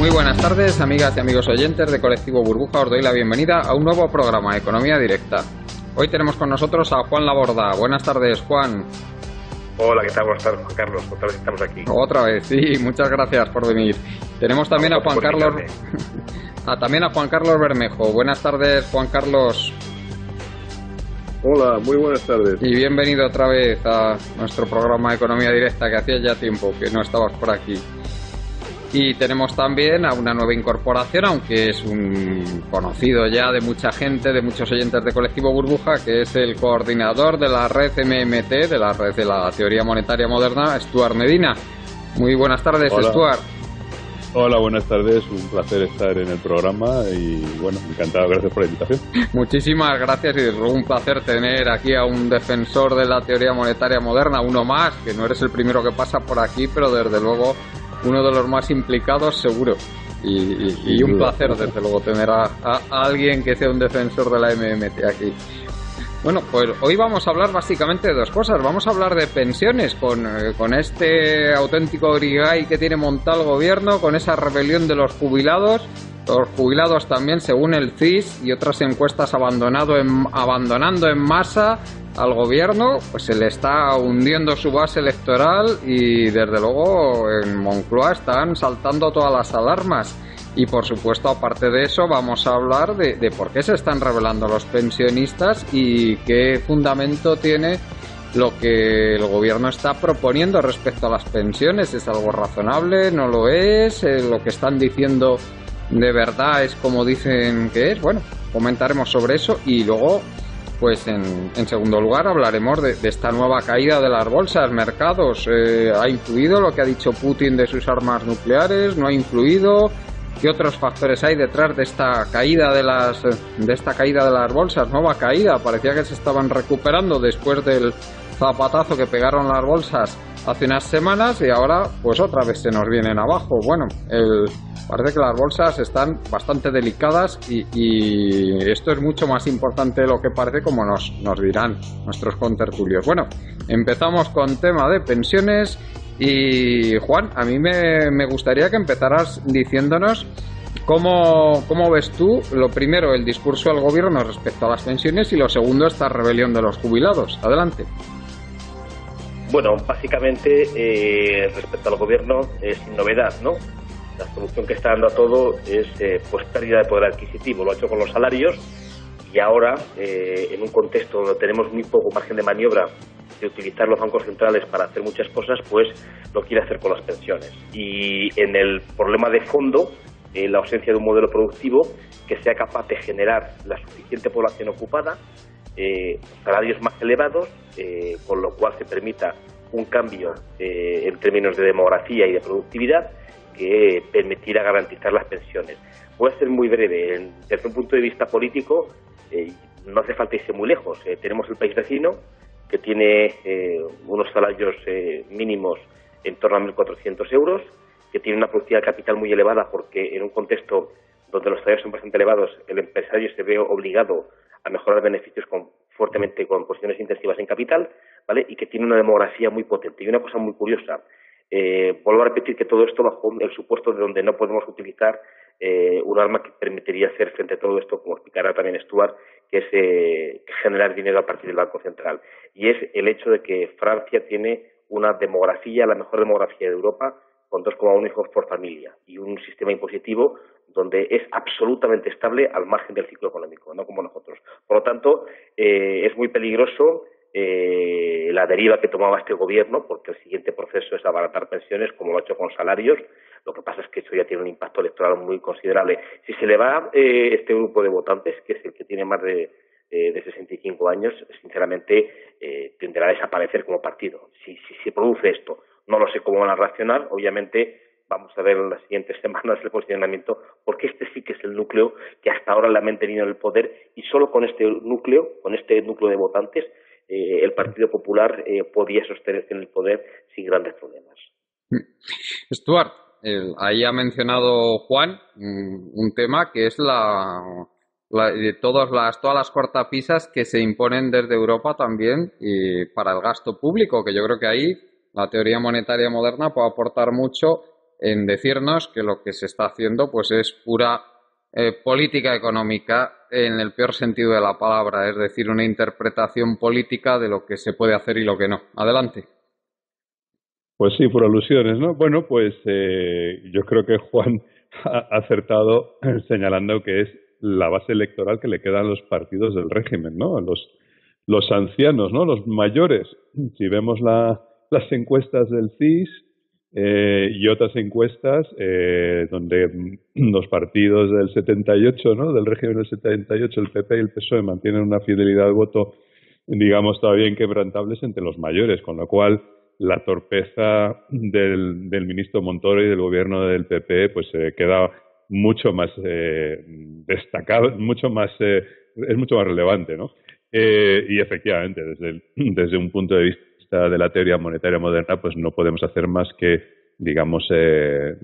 Muy buenas tardes, amigas y amigos oyentes de Colectivo Burbuja. Os doy la bienvenida a un nuevo programa, Economía Directa. Hoy tenemos con nosotros a Juan Laborda. Buenas tardes, Juan. Hola, ¿qué tal? Buenas tardes, Juan Carlos. Otra vez estamos aquí. Otra vez, sí. Muchas gracias por venir. Tenemos también a Juan Carlos... también a Juan Carlos Bermejo. Buenas tardes, Juan Carlos. Hola, muy buenas tardes. Y bienvenido otra vez a nuestro programa Economía Directa, que hacía ya tiempo que no estabas por aquí. Y tenemos también a una nueva incorporación, aunque es un conocido ya de mucha gente, de muchos oyentes de Colectivo Burbuja, que es el coordinador de la red MMT, de la red de la Teoría Monetaria Moderna, Stuart Medina. Muy buenas tardes, Hola. Stuart. Hola, buenas tardes. Un placer estar en el programa y, bueno, encantado. Gracias por la invitación. Muchísimas gracias y un placer tener aquí a un defensor de la Teoría Monetaria Moderna, uno más, que no eres el primero que pasa por aquí, pero desde luego uno de los más implicados seguro. Y un placer, desde luego, tener a alguien que sea un defensor de la MMT aquí. Bueno, pues hoy vamos a hablar básicamente de dos cosas. Vamos a hablar de pensiones con este auténtico origay que tiene montado el gobierno, con esa rebelión de los jubilados. Los jubilados también, según el CIS y otras encuestas, abandonando en masa al gobierno, pues se le está hundiendo su base electoral y desde luego en Moncloa están saltando todas las alarmas. Y por supuesto, aparte de eso, vamos a hablar de por qué se están rebelando los pensionistas y qué fundamento tiene lo que el gobierno está proponiendo respecto a las pensiones. ¿Es algo razonable? ¿No lo es? ¿Lo que están diciendo de verdad es como dicen que es? Bueno, comentaremos sobre eso y luego, pues en segundo lugar, hablaremos de esta nueva caída de las bolsas, mercados. ¿Ha influido lo que ha dicho Putin de sus armas nucleares? ¿No ha influido? ¿Qué otros factores hay detrás de esta caída de las bolsas? Nueva caída, parecía que se estaban recuperando después del zapatazo que pegaron las bolsas hace unas semanas y ahora pues otra vez se nos vienen abajo. Bueno, parece que las bolsas están bastante delicadas y esto es mucho más importante de lo que parece, como nos dirán nuestros contertulios. Bueno, empezamos con tema de pensiones. Y Juan, a mí me gustaría que empezaras diciéndonos cómo ves tú, lo primero, el discurso del gobierno respecto a las pensiones y lo segundo, esta rebelión de los jubilados. Adelante. Bueno, básicamente respecto al gobierno, sin novedad, ¿no? La solución que está dando a todo es pues pérdida de poder adquisitivo. Lo ha hecho con los salarios y ahora, en un contexto donde tenemos muy poco margen de maniobra de utilizar los bancos centrales para hacer muchas cosas, pues lo quiere hacer con las pensiones. Y en el problema de fondo, la ausencia de un modelo productivo que sea capaz de generar la suficiente población ocupada, salarios más elevados, con lo cual se permita un cambio en términos de demografía y de productividad que permitirá garantizar las pensiones. Voy a ser muy breve. Desde un punto de vista político, no hace falta irse muy lejos. Tenemos el país vecino, que tiene unos salarios mínimos en torno a 1.400 euros, que tiene una productividad de capital muy elevada, porque en un contexto donde los salarios son bastante elevados, el empresario se ve obligado a mejorar beneficios fuertemente con cuestiones intensivas en capital, ¿vale? Y que tiene una demografía muy potente. Y una cosa muy curiosa, vuelvo a repetir que todo esto bajo el supuesto de donde no podemos utilizar un arma que permitiría hacer frente a todo esto, como explicará también Stuart, que es generar dinero a partir del Banco Central. Y es el hecho de que Francia tiene una demografía, la mejor demografía de Europa, con 2,1 hijos por familia y un sistema impositivo donde es absolutamente estable al margen del ciclo económico, no como nosotros. Por lo tanto, es muy peligroso la deriva que tomaba este gobierno, porque el siguiente proceso es abaratar pensiones, como lo ha hecho con salarios. Lo que pasa es que eso ya tiene un impacto electoral muy considerable. Si se le va este grupo de votantes, que es el que tiene más de 65 años, sinceramente tenderá a desaparecer como partido. Si se produce esto, no lo sé cómo van a reaccionar. Obviamente vamos a ver en las siguientes semanas el posicionamiento, porque este sí que es el núcleo que hasta ahora le ha mantenido en el poder, y solo con este núcleo de votantes, el Partido Popular podía sostenerse en el poder sin grandes problemas. Stuart, ahí ha mencionado Juan un tema que es de todas las cortapisas que se imponen desde Europa también y para el gasto público, que yo creo que ahí la teoría monetaria moderna puede aportar mucho en decirnos que lo que se está haciendo pues es pura política económica en el peor sentido de la palabra, es decir, una interpretación política de lo que se puede hacer y lo que no. Adelante. Pues sí, por alusiones, ¿no? Bueno, pues yo creo que Juan ha acertado señalando que es la base electoral que le quedan a los partidos del régimen, ¿no? Los ancianos, ¿no? Los mayores. Si vemos las encuestas del CIS y otras encuestas donde los partidos del 78, ¿no? Del régimen del 78, el PP y el PSOE mantienen una fidelidad al voto, digamos, todavía inquebrantables entre los mayores, con lo cual la torpeza del ministro Montoro y del gobierno del PP pues queda mucho más destacado, es mucho más relevante, ¿no? Y efectivamente, desde un punto de vista de la teoría monetaria moderna, pues no podemos hacer más que, digamos,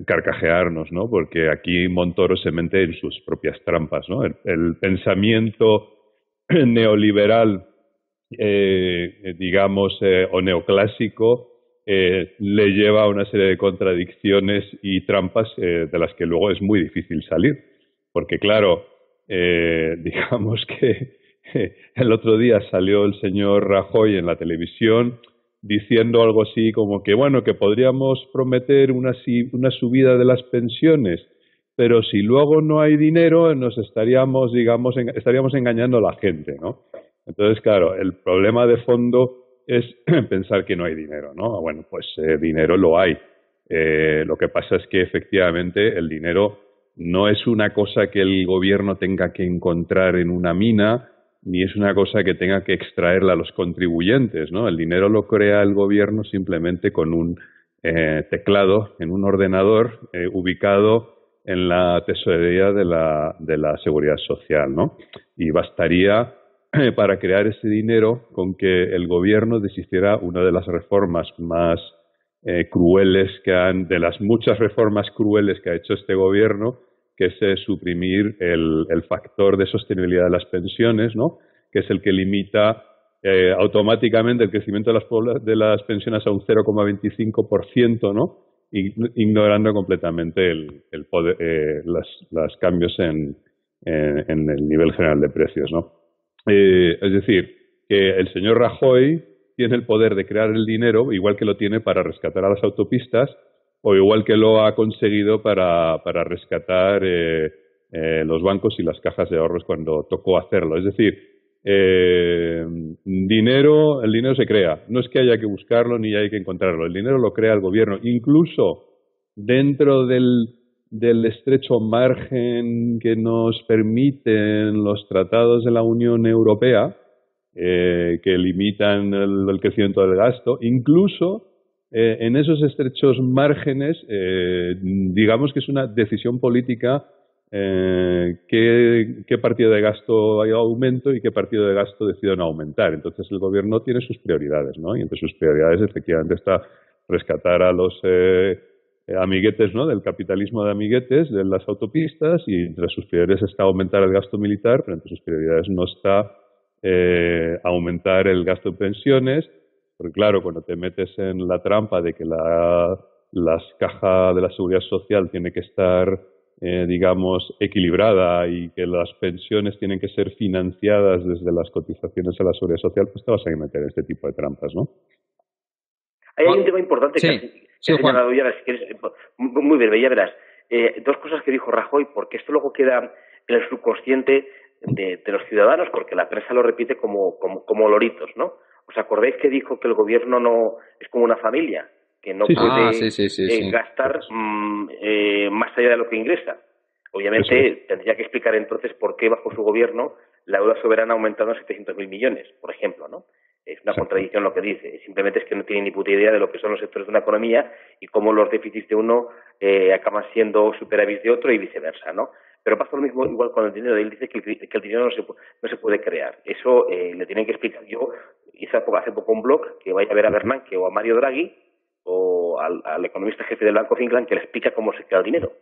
carcajearnos, ¿no? Porque aquí Montoro se mete en sus propias trampas, ¿no? El pensamiento neoliberal digamos, o neoclásico, le lleva a una serie de contradicciones y trampas de las que luego es muy difícil salir. Porque, claro, digamos que el otro día salió el señor Rajoy en la televisión diciendo algo así como que, bueno, que podríamos prometer una subida de las pensiones, pero si luego no hay dinero, nos estaríamos engañando a la gente, ¿no? Entonces, claro, el problema de fondo es pensar que no hay dinero, ¿no? Bueno, pues dinero lo hay. Lo que pasa es que efectivamente el dinero no es una cosa que el gobierno tenga que encontrar en una mina, ni es una cosa que tenga que extraerla a los contribuyentes, ¿no? El dinero lo crea el gobierno simplemente con un teclado en un ordenador ubicado en la tesorería de la Seguridad Social, ¿no? Y bastaría para crear ese dinero con que el gobierno desistiera una de las reformas más crueles de las muchas reformas crueles que ha hecho este gobierno, que es suprimir el factor de sostenibilidad de las pensiones, ¿no? Que es el que limita automáticamente el crecimiento de las pensiones a un 0,25%, ¿no? Ignorando completamente el poder, los cambios en el nivel general de precios, ¿no? Es decir, que el señor Rajoy tiene el poder de crear el dinero, igual que lo tiene para rescatar a las autopistas, o igual que lo ha conseguido para rescatar los bancos y las cajas de ahorros cuando tocó hacerlo. Es decir, el dinero se crea. No es que haya que buscarlo ni hay que encontrarlo. El dinero lo crea el gobierno. Incluso dentro del estrecho margen que nos permiten los tratados de la Unión Europea, que limitan el crecimiento del gasto, incluso en esos estrechos márgenes, digamos que es una decisión política qué partido de gasto hay aumento y qué partido de gasto deciden aumentar. Entonces el gobierno tiene sus prioridades, ¿no? Y entre sus prioridades efectivamente está rescatar a los amiguetes, ¿no? Del capitalismo de amiguetes, de las autopistas, y entre sus prioridades está aumentar el gasto militar, pero entre sus prioridades no está aumentar el gasto en pensiones, porque claro, cuando te metes en la trampa de que las cajas de la seguridad social tiene que estar digamos equilibrada y que las pensiones tienen que ser financiadas desde las cotizaciones a la seguridad social, pues te vas a meter en este tipo de trampas, ¿no? Hay un tema importante que has señalado ya, si quieres, muy breve, ya verás. Dos cosas que dijo Rajoy, porque esto luego queda en el subconsciente de los ciudadanos, porque la prensa lo repite como loritos, ¿no? ¿Os acordáis que dijo que el gobierno no es como una familia, que no puede gastar más allá de lo que ingresa? Obviamente tendría que explicar entonces por qué bajo su gobierno la deuda soberana ha aumentado en 700.000 millones, por ejemplo, ¿no? Es una contradicción lo que dice. Simplemente es que no tiene ni puta idea de lo que son los sectores de una economía y cómo los déficits de uno acaban siendo superávit de otro y viceversa, ¿no? Pero pasa lo mismo igual con el dinero. Él dice que el dinero no se puede crear. Eso le tienen que explicar. Yo hice hace poco un blog que vaya a ver a Bernanke o a Mario Draghi o al economista jefe del Banco of England que le explica cómo se crea el dinero.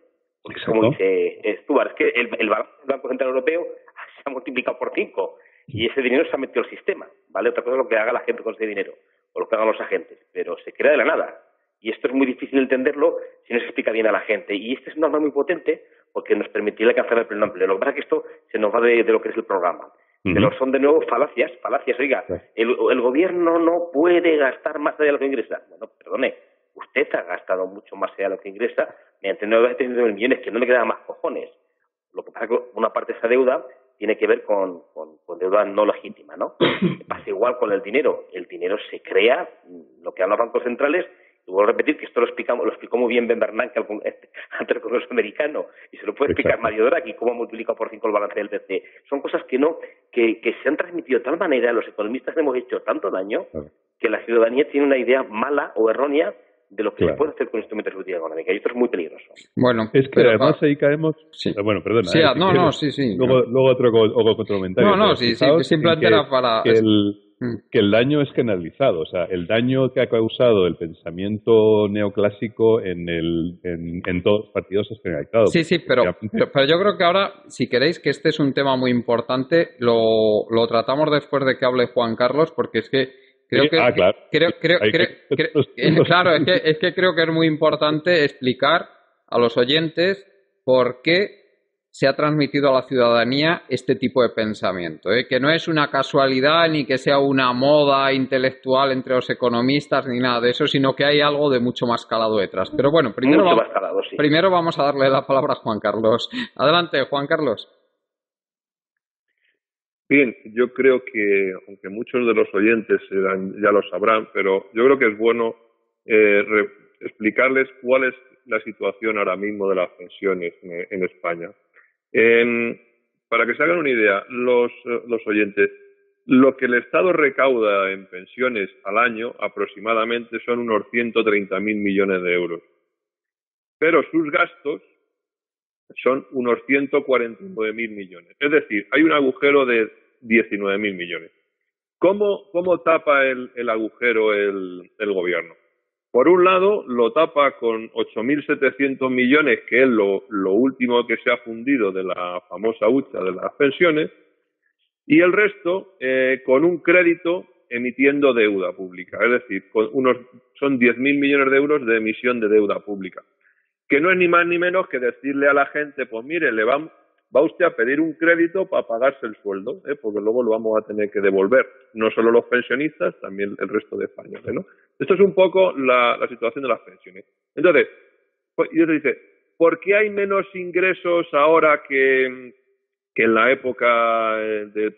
Porque es como dice Stuart, es que el Banco Central Europeo se ha multiplicado por 5 y ese dinero se ha metido al sistema, ¿vale? Otra cosa es lo que haga la gente con ese dinero o lo que hagan los agentes, pero se crea de la nada. Y esto es muy difícil de entenderlo si no se explica bien a la gente. Y esta es una norma muy potente porque nos permitirá alcanzar el pleno empleo. Lo que pasa es que esto se nos va de lo que es el programa. Pero son de nuevo falacias. Oiga, el gobierno no puede gastar más allá de lo que ingresa. Bueno, perdone, usted ha gastado mucho más allá de lo que ingresa mediante 9 millones, que no le queda más cojones. Lo que pasa es que una parte de esa deuda tiene que ver con deuda no legítima, ¿no? Pasa igual con el dinero. El dinero se crea, lo que hablan los bancos centrales, y vuelvo a repetir que esto lo explicó muy bien Ben Bernanke ante el Congreso americano, y se lo puede explicar Mario Draghi, cómo ha multiplicado por 5 el balance del BCE. Son cosas que se han transmitido de tal manera, los economistas hemos hecho tanto daño, que la ciudadanía tiene una idea mala o errónea de lo que se puede hacer con instrumentos de política económica, y esto es muy peligroso. Bueno, es que además ahí caemos... Sí. Bueno, perdona. Sí, sí. Luego otro comentario. Sí, simplemente era para... Que el daño es generalizado, o sea, el daño que ha causado el pensamiento neoclásico en todos los partidos es generalizado. Sí, pero yo creo que ahora, si queréis, que este es un tema muy importante, lo tratamos después de que hable Juan Carlos, porque es que creo que creo que es muy importante explicar a los oyentes por qué se ha transmitido a la ciudadanía este tipo de pensamiento, que no es una casualidad ni que sea una moda intelectual entre los economistas ni nada de eso, sino que hay algo de mucho más calado detrás. Pero bueno, primero vamos a darle la palabra a Juan Carlos. Adelante, Juan Carlos. Bien, yo creo que, aunque muchos de los oyentes ya lo sabrán, pero yo creo que es bueno explicarles cuál es la situación ahora mismo de las pensiones en España. Para que se hagan una idea, los oyentes, lo que el Estado recauda en pensiones al año aproximadamente son unos 130.000 millones de euros. Pero sus gastos son unos 149.000 millones. Es decir, hay un agujero de 19.000 millones. ¿Cómo tapa el agujero el gobierno? Por un lado, lo tapa con 8.700 millones, que es lo último que se ha fundido de la famosa hucha de las pensiones, y el resto con un crédito emitiendo deuda pública. Es decir, son 10.000 millones de euros de emisión de deuda pública, que no es ni más ni menos que decirle a la gente, pues mire, va usted a pedir un crédito para pagarse el sueldo, porque luego lo vamos a tener que devolver, no solo los pensionistas, también el resto de españoles, ¿no? Esto es un poco la situación de las pensiones. Entonces, y se dice, ¿por qué hay menos ingresos ahora que en la época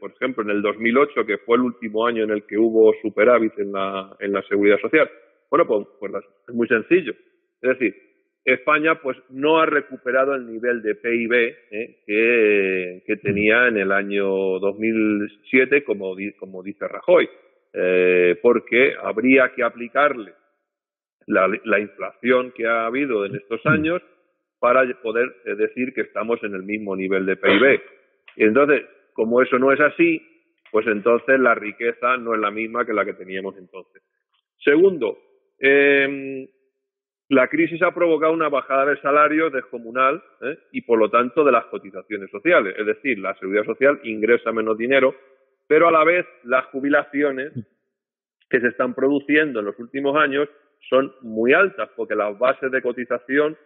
por ejemplo, en el 2008, que fue el último año en el que hubo superávit en la seguridad social? Bueno, pues es muy sencillo. Es decir, España pues no ha recuperado el nivel de PIB que tenía en el año 2007, como dice Rajoy, porque habría que aplicarle la inflación que ha habido en estos años para poder decir que estamos en el mismo nivel de PIB. Y entonces, como eso no es así, pues entonces la riqueza no es la misma que la que teníamos entonces. Segundo, la crisis ha provocado una bajada de salarios descomunal y, por lo tanto, de las cotizaciones sociales. Es decir, la seguridad social ingresa menos dinero, pero a la vez las jubilaciones que se están produciendo en los últimos años son muy altas, porque las bases de cotización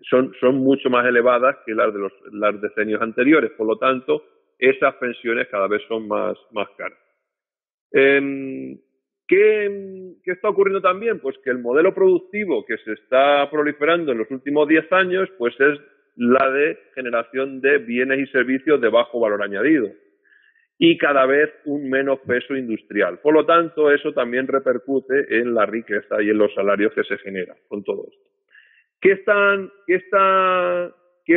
son mucho más elevadas que las de los decenios anteriores. Por lo tanto, esas pensiones cada vez son más caras. ¿Qué está ocurriendo también? Pues que el modelo productivo que se está proliferando en los últimos 10 años pues es la de generación de bienes y servicios de bajo valor añadido y cada vez un menos peso industrial. Por lo tanto, eso también repercute en la riqueza y en los salarios que se generan con todo esto. ¿Qué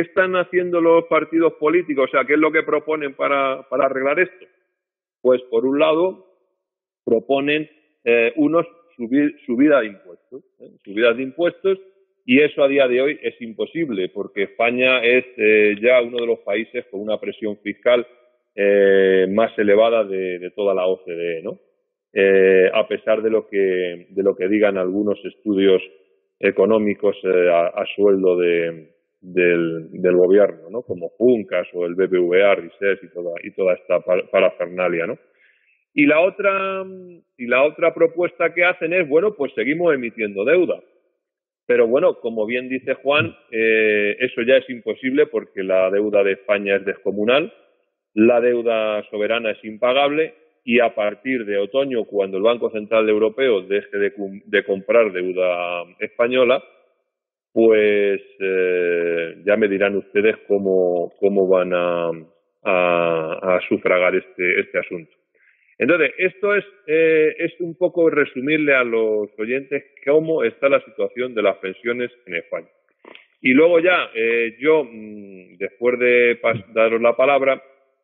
están haciendo los partidos políticos? O sea, ¿qué es lo que proponen para arreglar esto? Pues, por un lado, proponen subida de impuestos, subidas de impuestos, y eso a día de hoy es imposible porque España es ya uno de los países con una presión fiscal más elevada de toda la OCDE, ¿no? A pesar de lo que digan algunos estudios económicos a sueldo del gobierno, ¿no? Como Funcas o el BBVA, RISES y toda esta parafernalia, ¿no? Y la otra propuesta que hacen es, bueno, pues seguimos emitiendo deuda. Pero bueno, como bien dice Juan, eso ya es imposible porque la deuda de España es descomunal, la deuda soberana es impagable y a partir de otoño, cuando el Banco Central Europeo deje de comprar deuda española, pues ya me dirán ustedes cómo van a sufragar este asunto. Entonces, esto es un poco resumirle a los oyentes cómo está la situación de las pensiones en España. Y luego ya, yo, después de daros la palabra,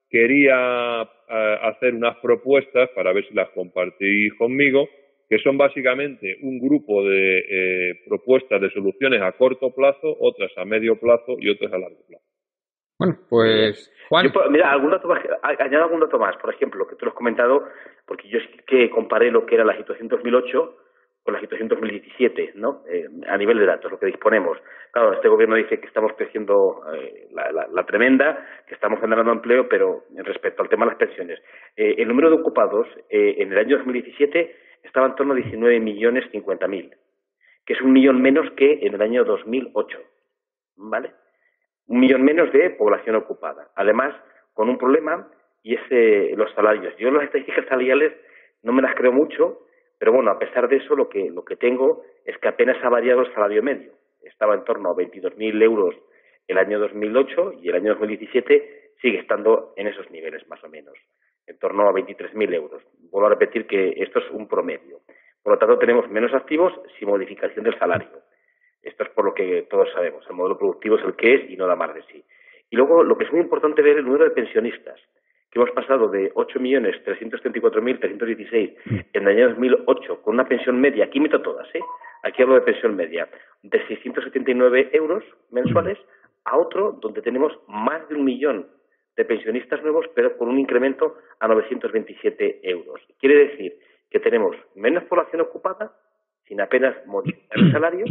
quería hacer unas propuestas para ver si las compartís conmigo, que son básicamente un grupo de propuestas de soluciones a corto plazo, otras a medio plazo y otras a largo plazo. Bueno, pues Juan. Mira, añado algún dato más, por ejemplo, que tú lo has comentado, porque yo sí que comparé lo que era la situación 2008 con la situación 2017, ¿no? A nivel de datos, lo que disponemos. Claro, este gobierno dice que estamos creciendo la tremenda, que estamos generando empleo, pero respecto al tema de las pensiones, el número de ocupados en el año 2017 estaba en torno a 19.050.000, que es 1 millón menos que en el año 2008, ¿vale? 1 millón menos de población ocupada. Además, con un problema, y es los salarios. Yo las estadísticas salariales no me las creo mucho, pero bueno, a pesar de eso, lo que tengo es que apenas ha variado el salario medio. Estaba en torno a 22.000 euros el año 2008 y el año 2017 sigue estando en esos niveles, más o menos, en torno a 23.000 euros. Vuelvo a repetir que esto es un promedio. Por lo tanto, tenemos menos activos sin modificación del salario. Esto es por lo que todos sabemos. El modelo productivo es el que es y no da más de sí. Y luego, lo que es muy importante ver el número de pensionistas, que hemos pasado de 8.334.316 en el año 2008, con una pensión media, aquí meto todas, aquí hablo de pensión media, de 679 euros mensuales, a otro donde tenemos más de 1 millón de pensionistas nuevos, pero con un incremento a 927 euros. Quiere decir que tenemos menos población ocupada, sin apenas modificar el salario,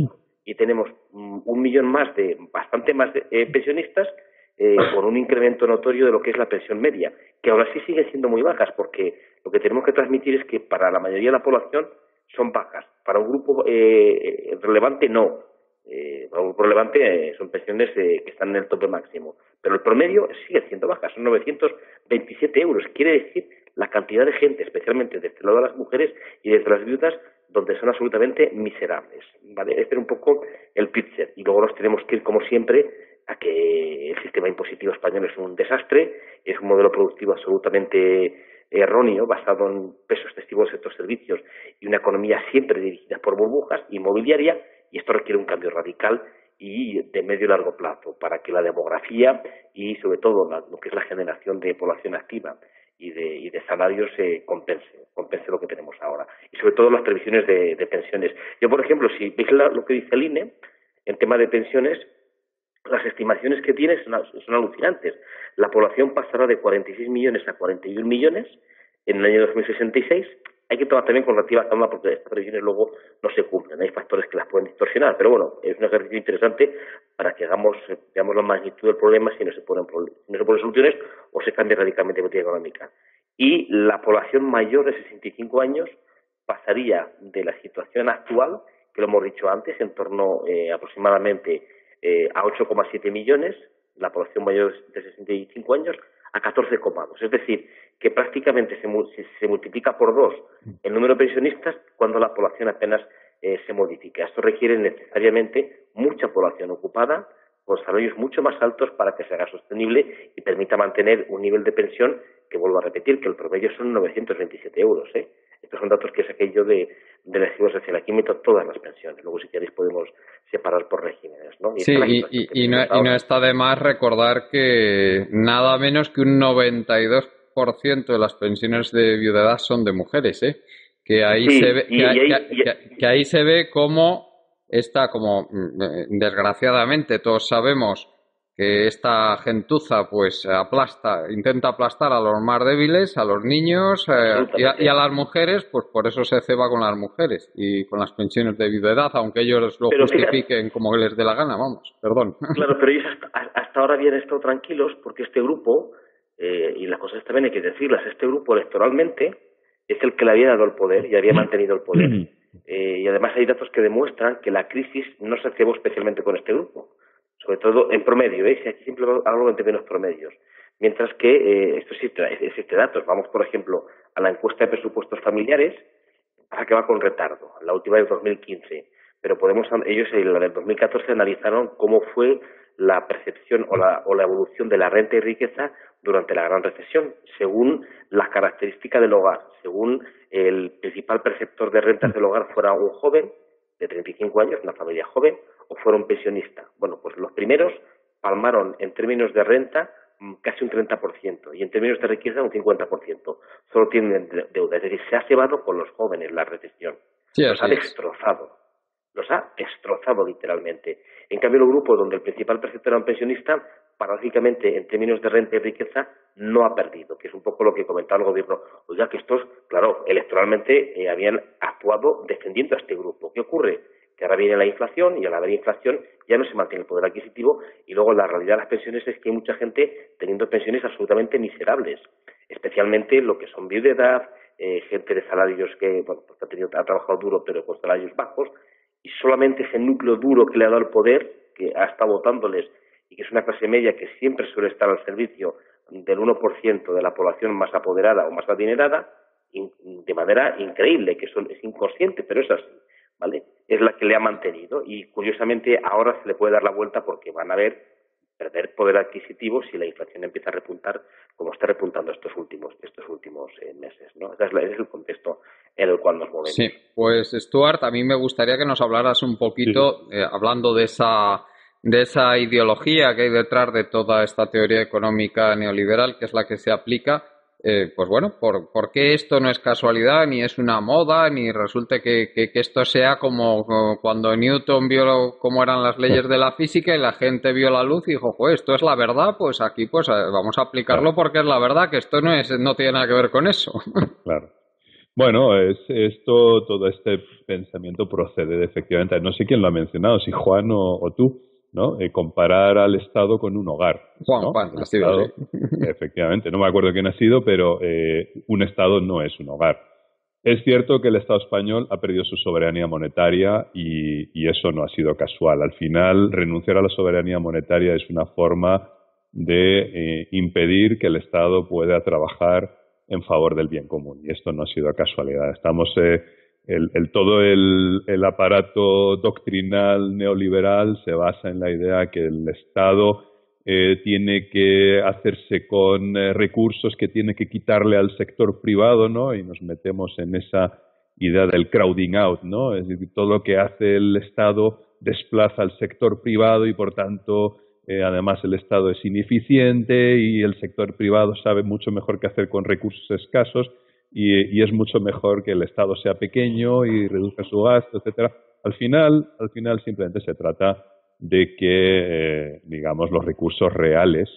y tenemos 1 millón más bastante más de pensionistas con un incremento notorio de lo que es la pensión media, que ahora sí siguen siendo muy bajas, porque lo que tenemos que transmitir es que para la mayoría de la población son bajas, para un grupo relevante no. Para un grupo relevante son pensiones que están en el tope máximo, pero el promedio sigue siendo baja, son 927 euros. Quiere decir la cantidad de gente, especialmente desde el lado de las mujeres y desde las viudas, donde son absolutamente miserables, ¿vale? Este es un poco el picture. Y luego nos tenemos que ir, como siempre, a que el sistema impositivo español es un desastre, es un modelo productivo absolutamente erróneo, basado en pesos excesivos de estos servicios y una economía siempre dirigida por burbujas inmobiliaria, y esto requiere un cambio radical y de medio y largo plazo para que la demografía y sobre todo lo que es la generación de población activa y de salarios compense lo que tenemos ahora, y sobre todo las previsiones de pensiones. Yo, por ejemplo, si veis lo que dice el INE en tema de pensiones, las estimaciones que tiene son alucinantes. La población pasará de 46 millones a 41 millones en el año 2066. Hay que tomar también con relativa calma porque estas previsiones luego no se cumplen. Hay factores que las pueden distorsionar, pero bueno, es un ejercicio interesante para que veamos la magnitud del problema, si no se ponen soluciones o se cambia radicalmente la política económica. Y la población mayor de 65 años pasaría de la situación actual, que lo hemos dicho antes, en torno aproximadamente a 8,7 millones, la población mayor de 65 años, a 14,2. Es decir, que prácticamente se multiplica por 2 el número de pensionistas cuando la población apenas se modifica. Esto requiere necesariamente mucha población ocupada, con salarios mucho más altos para que se haga sostenible y permita mantener un nivel de pensión que, vuelvo a repetir, que el promedio son 927 euros. Estos son datos que saqué yo de la Seguridad Social. Aquí meto todas las pensiones. Luego, si queréis, podemos separar por regímenes, ¿no? Y no está de más recordar que nada menos que un 92% de las pensiones de viudedad son de mujeres, que ahí ahí se ve cómo desgraciadamente todos sabemos que esta gentuza pues intenta aplastar a los más débiles, a los niños y a las mujeres, pues por eso se ceba con las mujeres y con las pensiones de viudedad, aunque ellos lo justifiquen como les dé la gana, perdón. Claro, pero ellos hasta ahora habían estado tranquilos porque este grupo, y las cosas también hay que decirlas, este grupo electoralmente es el que le había dado el poder y había mantenido el poder. Y además hay datos que demuestran que la crisis no se cebó especialmente con este grupo, sobre todo en promedio, si aquí siempre hablo en términos promedios. Mientras que esto existe datos. Vamos, por ejemplo, a la encuesta de presupuestos familiares, pasa que va con retardo, la última es 2015, pero ellos en la del 2014 analizaron cómo fue la percepción o la evolución de la renta y riqueza durante la gran recesión, según las características del hogar, según el principal perceptor de rentas del hogar fuera un joven de 35 años, una familia joven, o fuera un pensionista. Bueno, pues los primeros palmaron en términos de renta casi un 30% y en términos de riqueza un 50%. Solo tienen deuda, es decir, se ha cebado con los jóvenes la recesión. Sí, los ha destrozado literalmente. En cambio, los grupos donde el principal perceptor era un pensionista, paradójicamente, en términos de renta y riqueza, no ha perdido, que es un poco lo que comentaba el gobierno. Oiga, que estos, claro, electoralmente habían actuado defendiendo a este grupo. ¿Qué ocurre? Que ahora viene la inflación y al haber inflación ya no se mantiene el poder adquisitivo y luego la realidad de las pensiones es que hay mucha gente teniendo pensiones absolutamente miserables, especialmente lo que son viudedad, gente de salarios que ha trabajado duro pero con salarios bajos, y solamente ese núcleo duro que le ha dado el poder, que ha estado votándoles y que es una clase media que siempre suele estar al servicio del 1% de la población más apoderada o más adinerada, de manera increíble, que es inconsciente, pero es así, ¿vale? Es la que le ha mantenido y curiosamente ahora se le puede dar la vuelta porque van a perder poder adquisitivo si la inflación empieza a repuntar como está repuntando estos últimos meses, ¿no? Ese es el contexto en el cual nos movemos. Sí, pues Stuart, a mí me gustaría que nos hablaras un poquito, hablando de esa ideología que hay detrás de toda esta teoría económica neoliberal, que es la que se aplica. Pues bueno, ¿por qué esto no es casualidad, ni es una moda, ni resulte que esto sea como cuando Newton vio cómo eran las leyes de la física y la gente vio la luz y dijo, pues esto es la verdad, pues aquí pues vamos a aplicarlo porque es la verdad, que esto no tiene nada que ver con eso? Claro. Bueno, todo este pensamiento procede efectivamente, no sé quién lo ha mencionado, si Juan o tú, ¿no? Comparar al Estado con un hogar. Juan, ha sido así. Efectivamente, no me acuerdo quién ha sido, pero un Estado no es un hogar. Es cierto que el Estado español ha perdido su soberanía monetaria y eso no ha sido casual. Al final, renunciar a la soberanía monetaria es una forma de impedir que el Estado pueda trabajar en favor del bien común. Y esto no ha sido casualidad. Estamos... todo el aparato doctrinal neoliberal se basa en la idea que el Estado tiene que hacerse con recursos que tiene que quitarle al sector privado, ¿no? Y nos metemos en esa idea del crowding out, ¿no? Es decir, todo lo que hace el Estado desplaza al sector privado y, por tanto, además el Estado es ineficiente y el sector privado sabe mucho mejor qué hacer con recursos escasos. Y es mucho mejor que el Estado sea pequeño y reduzca su gasto, etcétera. Al final simplemente se trata de que, digamos, los recursos reales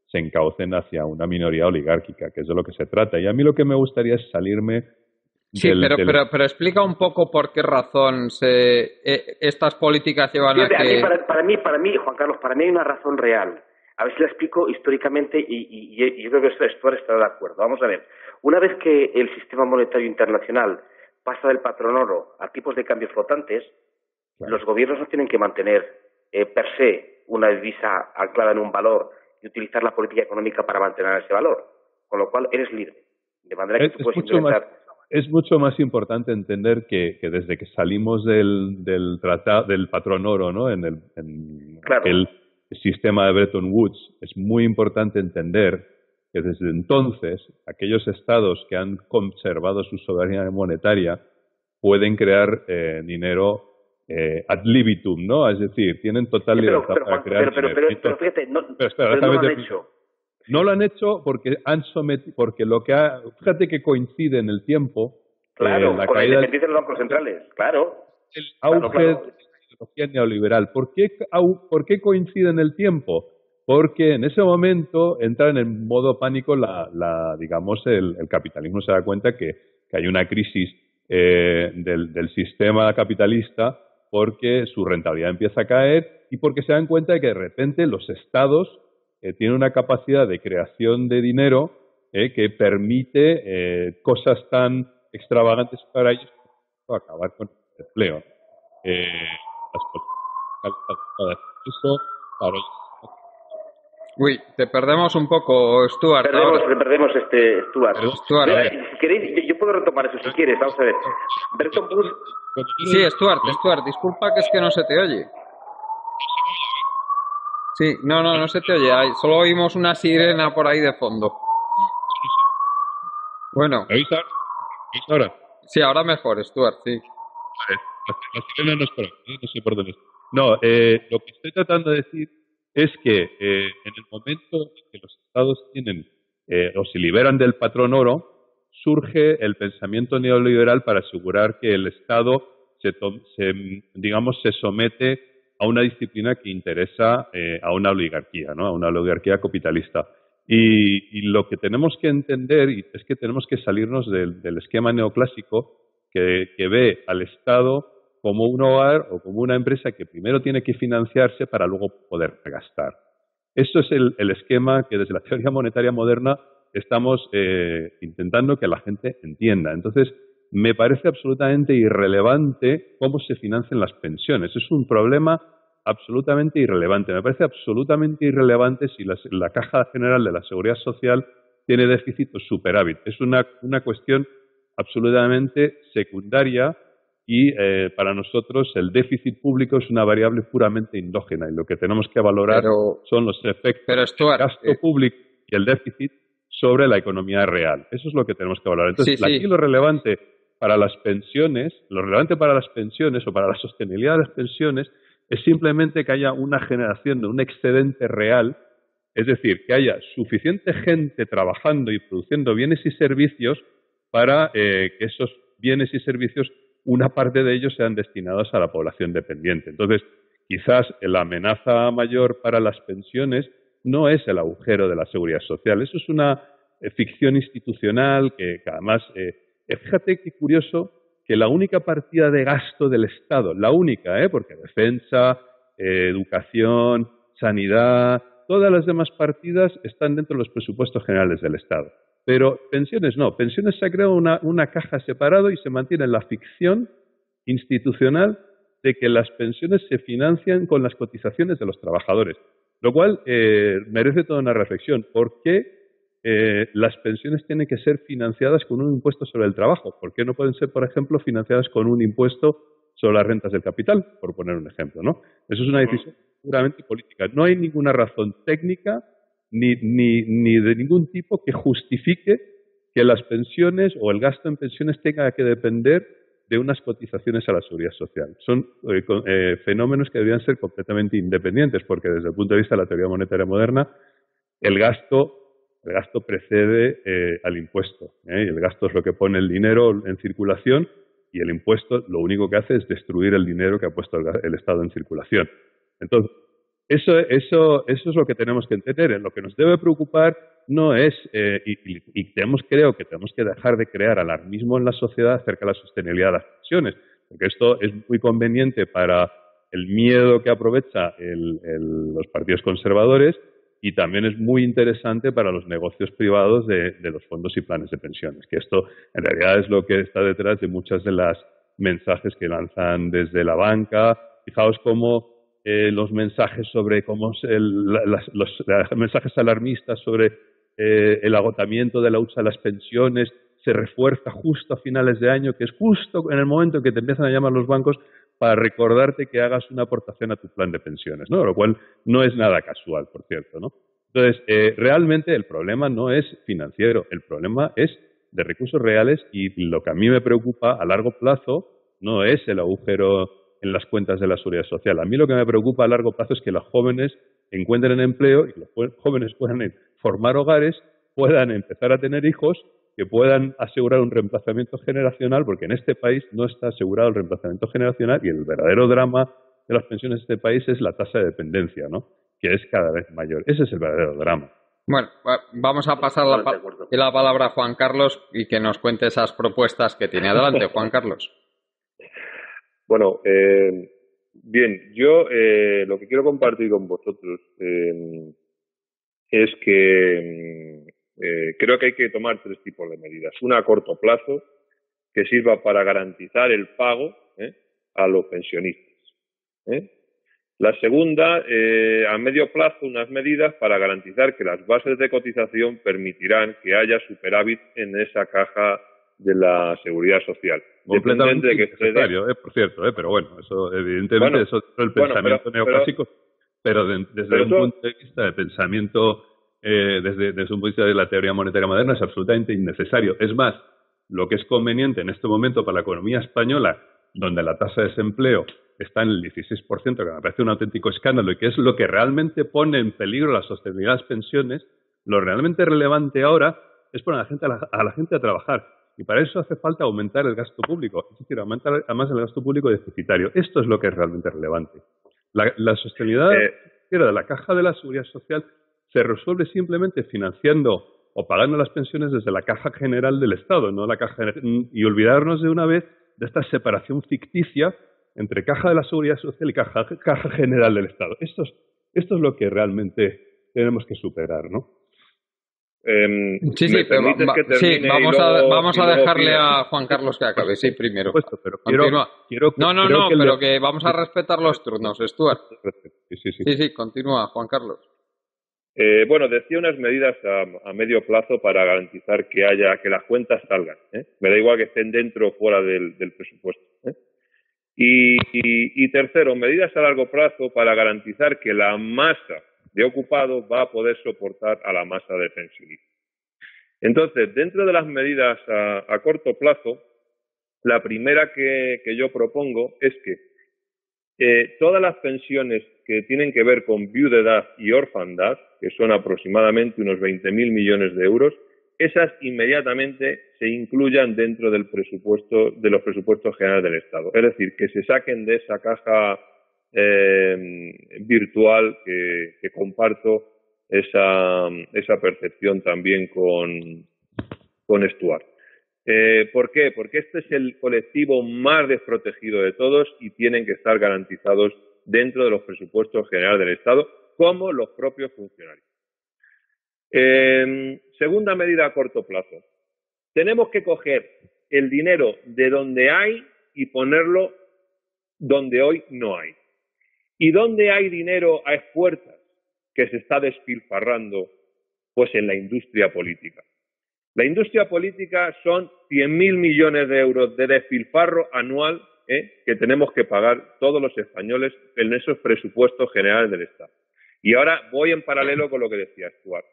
se encaucen hacia una minoría oligárquica, que es de lo que se trata. Y a mí lo que me gustaría es salirme pero explica un poco por qué razón estas políticas llevan a que... Para mí, Juan Carlos, hay una razón real. A ver si la explico históricamente y yo creo que Stuart estará de acuerdo. Vamos a ver. Una vez que el sistema monetario internacional pasa del patrón oro a tipos de cambio flotantes, claro, los gobiernos no tienen que mantener per se una divisa anclada en un valor y utilizar la política económica para mantener ese valor, con lo cual eres libre. De manera que tú puedes implementar... Es mucho más importante entender que desde que salimos del patrón oro, ¿no? En el sistema de Bretton Woods, es muy importante entender que desde entonces aquellos estados que han conservado su soberanía monetaria pueden crear dinero ad libitum, ¿no? Es decir, tienen total libertad para crear dinero. Pero fíjate, no lo han hecho. No lo han hecho porque fíjate que coincide en el tiempo. Claro, la con la caída independencia de los bancos centrales, claro. El auge de la ideología neoliberal. ¿Por qué coincide en el tiempo? Porque en ese momento entra en modo pánico digamos, el capitalismo se da cuenta que hay una crisis del sistema capitalista porque su rentabilidad empieza a caer y porque se dan cuenta de que de repente los estados tienen una capacidad de creación de dinero que permite cosas tan extravagantes para ellos como acabar con empleo. Eso para Uy, te perdemos un poco, Stuart. Perdemos Stuart. Stuart, si queréis, yo puedo retomar eso si quieres. Vamos a ver. Bretton Woods. Sí, Stuart, disculpa que es que no se te oye. Sí, no se te oye. Solo oímos una sirena por ahí de fondo. Bueno. ¿Oís ahora? Sí, ahora mejor, Stuart, sí. La sirena no es por ahí, no sé por dónde. No, lo que estoy tratando de decir es que en el momento en que los estados tienen o se liberan del patrón oro, surge el pensamiento neoliberal para asegurar que el Estado se somete a una disciplina que interesa a una oligarquía, ¿no? A una oligarquía capitalista. Y lo que tenemos que entender es que tenemos que salirnos del esquema neoclásico que ve al Estado como un hogar o como una empresa que primero tiene que financiarse para luego poder gastar. Eso es el esquema que desde la teoría monetaria moderna estamos intentando que la gente entienda. Entonces, me parece absolutamente irrelevante cómo se financian las pensiones. Es un problema absolutamente irrelevante. Me parece absolutamente irrelevante si la Caja General de la Seguridad Social tiene déficit o superávit. Es una cuestión absolutamente secundaria y para nosotros el déficit público es una variable puramente endógena y lo que tenemos que valorar son los efectos del gasto público y el déficit sobre la economía real. Eso es lo que tenemos que valorar. Entonces, aquí lo relevante para las pensiones, o para la sostenibilidad de las pensiones es simplemente que haya una generación de un excedente real, es decir, que haya suficiente gente trabajando y produciendo bienes y servicios para que esos bienes y servicios, una parte de ellos sean destinados a la población dependiente. Entonces, quizás la amenaza mayor para las pensiones no es el agujero de la seguridad social. Eso es una ficción institucional que además, fíjate qué curioso que la única partida de gasto del Estado, la única, porque defensa, educación, sanidad, todas las demás partidas están dentro de los presupuestos generales del Estado. Pero pensiones no. Pensiones se ha creado una caja separado y se mantiene la ficción institucional de que las pensiones se financian con las cotizaciones de los trabajadores. Lo cual merece toda una reflexión. ¿Por qué las pensiones tienen que ser financiadas con un impuesto sobre el trabajo? ¿Por qué no pueden ser, por ejemplo, financiadas con un impuesto sobre las rentas del capital? Por poner un ejemplo, ¿no? Eso es una decisión puramente política. No hay ninguna razón técnica ni de ningún tipo que justifique que las pensiones o el gasto en pensiones tenga que depender de unas cotizaciones a la seguridad social. Son fenómenos que deberían ser completamente independientes, porque desde el punto de vista de la teoría monetaria moderna, el gasto precede al impuesto. Y el gasto es lo que pone el dinero en circulación y el impuesto lo único que hace es destruir el dinero que ha puesto el Estado en circulación. Entonces, eso es lo que tenemos que entender. Lo que nos debe preocupar no es, creo que tenemos que dejar de crear alarmismo en la sociedad acerca de la sostenibilidad de las pensiones, porque esto es muy conveniente para el miedo que aprovecha los partidos conservadores y también es muy interesante para los negocios privados de los fondos y planes de pensiones, que esto en realidad es lo que está detrás de muchas de las mensajes que lanzan desde la banca. Fijaos cómo los mensajes sobre los mensajes alarmistas sobre el agotamiento de la hucha de las pensiones se refuerza justo a finales de año, que es justo en el momento en que te empiezan a llamar los bancos para recordarte que hagas una aportación a tu plan de pensiones, ¿no? Lo cual no es nada casual, por cierto, ¿no? Entonces, realmente el problema no es financiero, el problema es de recursos reales y lo que a mí me preocupa a largo plazo no es el agujero en las cuentas de la seguridad social. A mí lo que me preocupa a largo plazo es que los jóvenes encuentren empleo y que los jóvenes puedan formar hogares, puedan empezar a tener hijos, que puedan asegurar un reemplazamiento generacional, porque en este país no está asegurado el reemplazamiento generacional y el verdadero drama de las pensiones de este país es la tasa de dependencia, ¿no? Que es cada vez mayor. Ese es el verdadero drama. Bueno, vamos a pasar la palabra a Juan Carlos y que nos cuente esas propuestas que tiene. Adelante, Juan Carlos. Bueno, bien, yo lo que quiero compartir con vosotros es que creo que hay que tomar tres tipos de medidas. Una a corto plazo, que sirva para garantizar el pago a los pensionistas. La segunda, a medio plazo, unas medidas para garantizar que las bases de cotización permitirán que haya superávit en esa caja de la Seguridad Social. Completamente necesario, por cierto, pero bueno, eso evidentemente eso es el pensamiento neoclásico, pero desde un punto de vista de pensamiento, desde un punto de vista de la teoría monetaria moderna, es absolutamente innecesario. Es más, lo que es conveniente en este momento para la economía española, donde la tasa de desempleo está en el 16%, que me parece un auténtico escándalo y que es lo que realmente pone en peligro la sostenibilidad de las pensiones, lo realmente relevante ahora es poner a la gente a trabajar. Y para eso hace falta aumentar el gasto público, es decir, aumentar además el gasto público deficitario. Esto es lo que es realmente relevante. La sostenibilidad de la caja de la Seguridad Social se resuelve simplemente financiando o pagando las pensiones desde la caja general del Estado, no la caja, y olvidarnos de una vez de esta separación ficticia entre caja de la Seguridad Social y caja general del Estado. Esto es lo que realmente tenemos que superar, ¿no? Vamos a dejarle a Juan Carlos que acabe, sí, primero. Pero pero que vamos a respetar los turnos, Stuart. Sí, continúa, Juan Carlos. Decía unas medidas a medio plazo para garantizar que las cuentas salgan. Me da igual que estén dentro o fuera del presupuesto. Y tercero, medidas a largo plazo para garantizar que la masa de ocupados va a poder soportar a la masa de pensionistas. Entonces, dentro de las medidas a corto plazo, la primera que yo propongo es que todas las pensiones que tienen que ver con viudedad y orfandad, que son aproximadamente unos 20.000 millones de euros, esas inmediatamente se incluyan dentro del presupuesto, de los presupuestos generales del Estado. Es decir, que se saquen de esa caja virtual que comparto esa percepción también con Stuart. ¿Por qué? Porque este es el colectivo más desprotegido de todos y tienen que estar garantizados dentro de los presupuestos generales del Estado, como los propios funcionarios. Segunda medida a corto plazo. Tenemos que coger el dinero de donde hay y ponerlo donde hoy no hay. ¿Y dónde hay dinero a esfuerzas que se está despilfarrando? Pues en la industria política. La industria política son 100.000 millones de euros de despilfarro anual que tenemos que pagar todos los españoles en esos presupuestos generales del Estado. Y ahora voy en paralelo con lo que decía Stuart.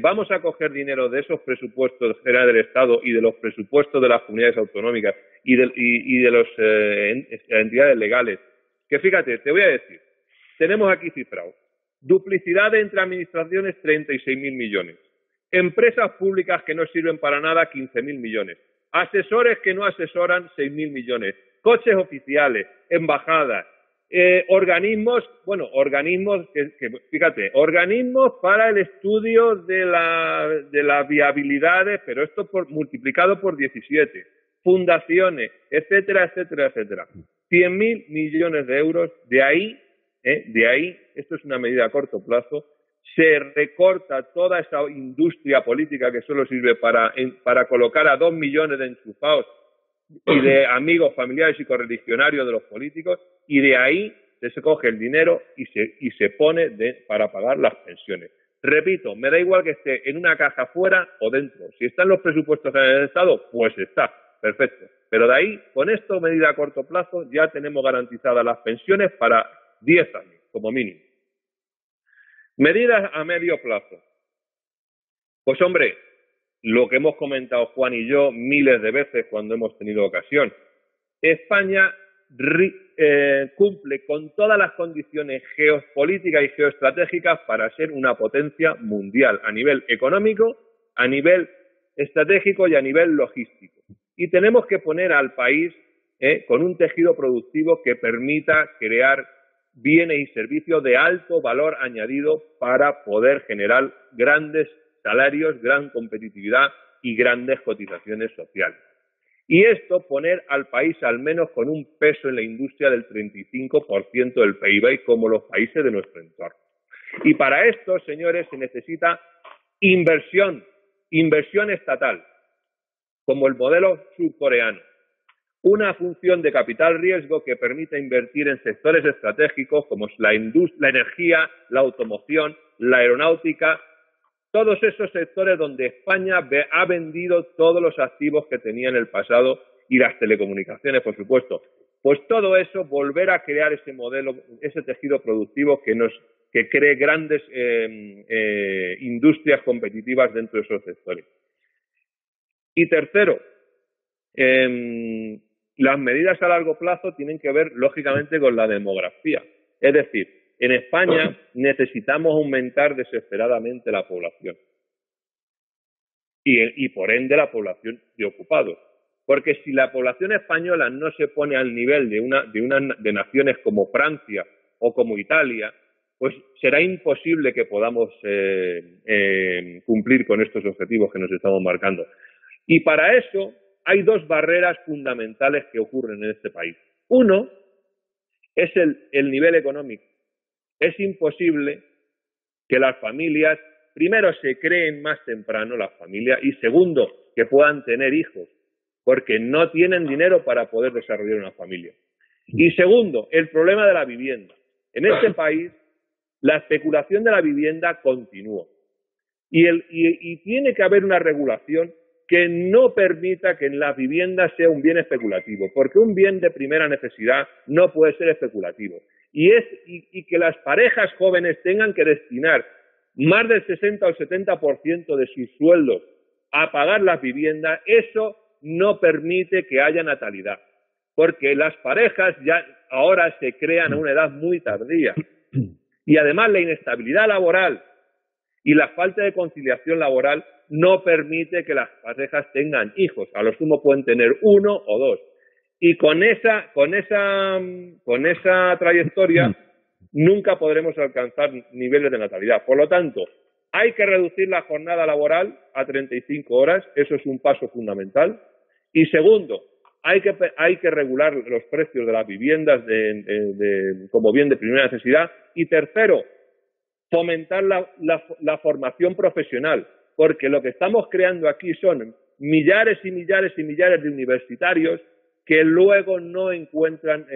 Vamos a coger dinero de esos presupuestos generales del Estado y de los presupuestos de las comunidades autonómicas y de las entidades legales. Que fíjate, te voy a decir, tenemos aquí cifrado, duplicidad entre administraciones 36.000 millones, empresas públicas que no sirven para nada 15.000 millones, asesores que no asesoran 6.000 millones, coches oficiales, embajadas, organismos para el estudio de las viabilidades, pero esto multiplicado por 17, fundaciones, etcétera, etcétera, etcétera. 100.000 millones de euros, de ahí, esto es una medida a corto plazo, se recorta toda esa industria política que solo sirve para colocar a 2 millones de enchufados y de amigos, familiares y correligionarios de los políticos, y de ahí se coge el dinero y se pone para pagar las pensiones. Repito, me da igual que esté en una caja fuera o dentro. Si está en los presupuestos del Estado, pues está, perfecto. Pero de ahí, con esto, medida a corto plazo, ya tenemos garantizadas las pensiones para 10 años, como mínimo. Medidas a medio plazo. Pues hombre, lo que hemos comentado Juan y yo miles de veces cuando hemos tenido ocasión. España cumple con todas las condiciones geopolíticas y geoestratégicas para ser una potencia mundial a nivel económico, a nivel estratégico y a nivel logístico. Y tenemos que poner al país con un tejido productivo que permita crear bienes y servicios de alto valor añadido para poder generar grandes salarios, gran competitividad y grandes cotizaciones sociales. Y esto poner al país al menos con un peso en la industria del 35% del PIB como los países de nuestro entorno. Y para esto, señores, se necesita inversión estatal, como el modelo surcoreano. una función de capital riesgo que permita invertir en sectores estratégicos como la energía, la automoción, la aeronáutica, todos esos sectores donde España ha vendido todos los activos que tenía en el pasado y las telecomunicaciones, por supuesto. Pues todo eso, volver a crear ese modelo, ese tejido productivo que cree grandes industrias competitivas dentro de esos sectores. Y tercero, las medidas a largo plazo tienen que ver, lógicamente, con la demografía. Es decir, en España necesitamos aumentar desesperadamente la población y por ende la población de ocupados. Porque si la población española no se pone al nivel de naciones como Francia o como Italia, pues será imposible que podamos cumplir con estos objetivos que nos estamos marcando. Y para eso hay dos barreras fundamentales que ocurren en este país. Uno es el nivel económico. Es imposible que las familias, primero, se creen más temprano las familias y segundo, que puedan tener hijos, porque no tienen dinero para poder desarrollar una familia. Y segundo, el problema de la vivienda. En este país, la especulación de la vivienda continúa y tiene que haber una regulación que no permita que la vivienda sea un bien especulativo, porque un bien de primera necesidad no puede ser especulativo. Y que las parejas jóvenes tengan que destinar más del 60 o el 70% de sus sueldos a pagar las viviendas, eso no permite que haya natalidad, porque las parejas ya ahora se crean a una edad muy tardía. Y además la inestabilidad laboral y la falta de conciliación laboral no permite que las parejas tengan hijos. A lo sumo pueden tener uno o dos. Y con esa trayectoria nunca podremos alcanzar niveles de natalidad. Por lo tanto, hay que reducir la jornada laboral a 35 horas. Eso es un paso fundamental. Y segundo, hay que regular los precios de las viviendas como bien de primera necesidad. Y tercero, fomentar la formación profesional, porque lo que estamos creando aquí son millares y millares y millares de universitarios que luego no encuentran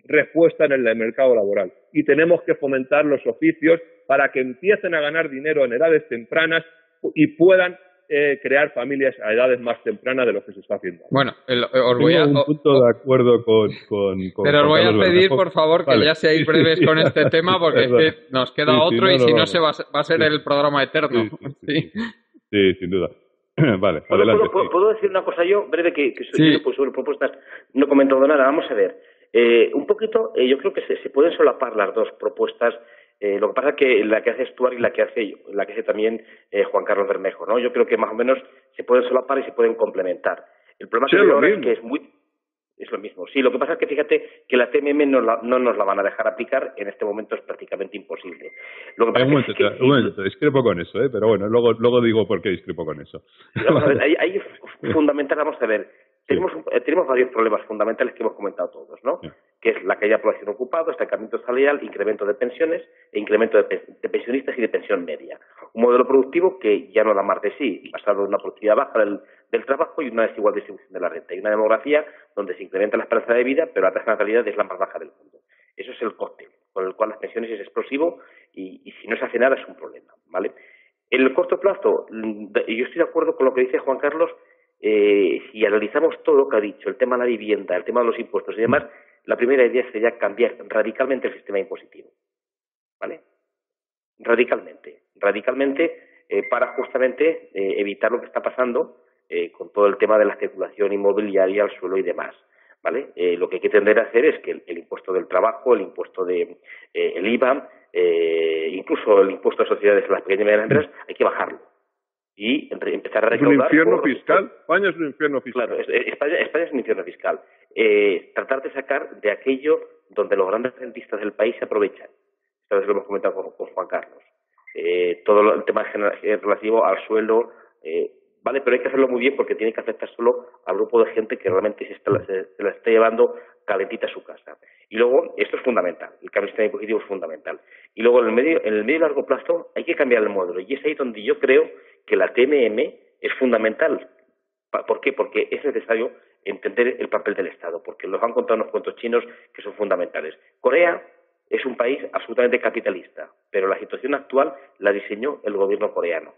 respuesta en el mercado laboral. Y tenemos que fomentar los oficios para que empiecen a ganar dinero en edades tempranas y puedan crear familias a edades más tempranas de lo que se está haciendo. Bueno, os voy a... un punto de acuerdo con pero os voy a pedir, por favor, que vale. ya seáis breves con este tema, porque es que nos queda otro y si no se va a ser el programa eterno. Sí, sin duda. Vale, adelante. ¿Puedo decir una cosa yo, breve, que sobre propuestas no he comentado nada? Vamos a ver. Un poquito, yo creo que se pueden solapar las dos propuestas. Lo que pasa es que la que hace Stuart y la que hace también Juan Carlos Bermejo, ¿no? Yo creo que más o menos se pueden solapar y se pueden complementar. El problema que veo ahora es que es lo mismo. Sí, lo que pasa es que fíjate que la TMM no nos la van a dejar aplicar, en este momento es prácticamente imposible. Lo que pasa un momento, discrepo con eso, pero bueno, luego digo por qué discrepo con eso. Vamos a ver, ahí fundamental, vamos a ver, tenemos varios problemas fundamentales que hemos comentado todos, ¿no? Sí. Que es la caída de población ocupada, estancamiento salarial, incremento de pensiones e incremento de pensionistas y de pensión media. Un modelo productivo que ya no da más de sí, basado en una productividad baja del trabajo y una desigual distribución de la renta. Y una demografía donde se incrementa la esperanza de vida, pero la tasa de natalidad es la más baja del mundo. Eso es el coste con el cual las pensiones es explosivo y si no se hace nada es un problema, ¿vale? En el corto plazo, yo estoy de acuerdo con lo que dice Juan Carlos. Si analizamos todo lo que ha dicho, el tema de la vivienda, el tema de los impuestos y demás, la primera idea sería cambiar radicalmente el sistema impositivo, ¿vale? Radicalmente, para justamente evitar lo que está pasando con todo el tema de la especulación inmobiliaria, al suelo y demás, ¿vale? Lo que hay que tender a hacer es que el impuesto del trabajo, el impuesto el IVA, incluso el impuesto de sociedades en las pequeñas y medianas empresas, hay que bajarlo. Y empezar a recaudar... ¿Es un infierno fiscal? España es un infierno fiscal. Claro, España es un infierno fiscal. Tratar de sacar de aquello donde los grandes rentistas del país se aprovechan. Esta vez lo hemos comentado con Juan Carlos. Todo el tema relativo al suelo, vale, pero hay que hacerlo muy bien porque tiene que afectar solo al grupo de gente que realmente se la está llevando calentita a su casa. Y luego, esto es fundamental, el cambio del sistema impositivo es fundamental. Y luego, en el medio y largo plazo, hay que cambiar el modelo. Y es ahí donde yo creo que la TMM es fundamental. ¿Por qué? Porque es necesario entender el papel del Estado, porque nos han contado unos cuentos chinos que son fundamentales. Corea es un país absolutamente capitalista, pero la situación actual la diseñó el gobierno coreano,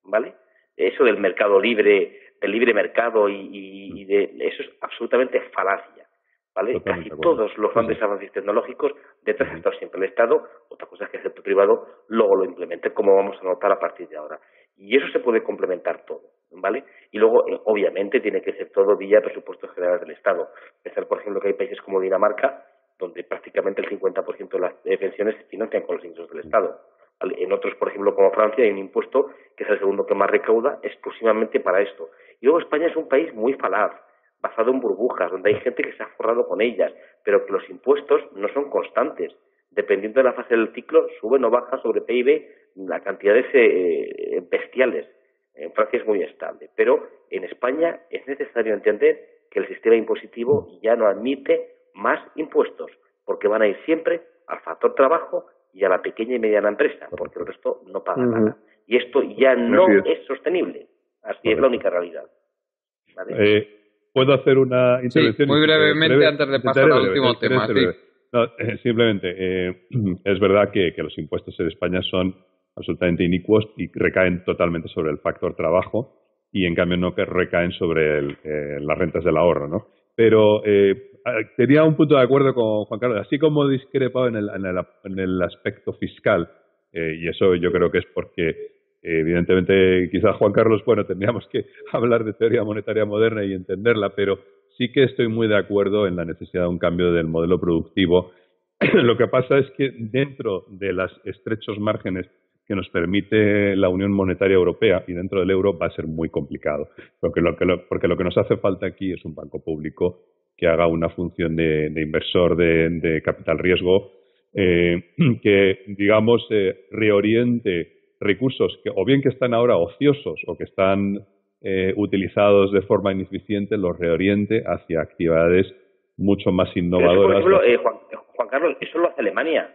¿vale? Eso del mercado libre, del libre mercado y de eso es absolutamente falacia, ¿vale? Casi todos los grandes avances tecnológicos detrás ha estado siempre el Estado. Otra cosa es que el sector privado luego lo implemente, como vamos a notar a partir de ahora. Y eso se puede complementar todo, ¿vale? Y luego, obviamente, tiene que ser todo vía presupuestos generales del Estado. Pensar, por ejemplo, que hay países como Dinamarca, donde prácticamente el 50% de las pensiones se financian con los ingresos del Estado. ¿Vale? En otros, por ejemplo, como Francia, hay un impuesto que es el segundo que más recauda exclusivamente para esto. Y luego España es un país muy falaz, basado en burbujas, donde hay gente que se ha forrado con ellas, pero que los impuestos no son constantes. Dependiendo de la fase del ciclo, suben o bajan sobre PIB la cantidades bestiales. En Francia es muy estable, pero en España es necesario entender que el sistema impositivo ya no admite más impuestos, porque van a ir siempre al factor trabajo y a la pequeña y mediana empresa, porque el resto no paga nada. Y esto ya no es sostenible. Así es la única realidad. ¿Vale? ¿Puedo hacer una intervención? Sí, muy brevemente antes de pasar al último tema. Sí. No, simplemente, es verdad que los impuestos en España son absolutamente inicuos y recaen totalmente sobre el factor trabajo y en cambio no que recaen sobre las rentas del ahorro, ¿no? Pero tenía un punto de acuerdo con Juan Carlos, así como discrepado en el aspecto fiscal, y eso yo creo que es porque evidentemente quizás Juan Carlos, bueno, tendríamos que hablar de teoría monetaria moderna y entenderla, pero sí que estoy muy de acuerdo en la necesidad de un cambio del modelo productivo. Lo que pasa es que dentro de los estrechos márgenes que nos permite la Unión Monetaria Europea y dentro del euro va a ser muy complicado, porque lo que nos hace falta aquí es un banco público que haga una función de inversor de capital riesgo, que, digamos, reoriente recursos que o bien que están ahora ociosos o que están utilizados de forma ineficiente, los reoriente hacia actividades mucho más innovadoras. Eso, por ejemplo, Juan Carlos, eso lo hace Alemania.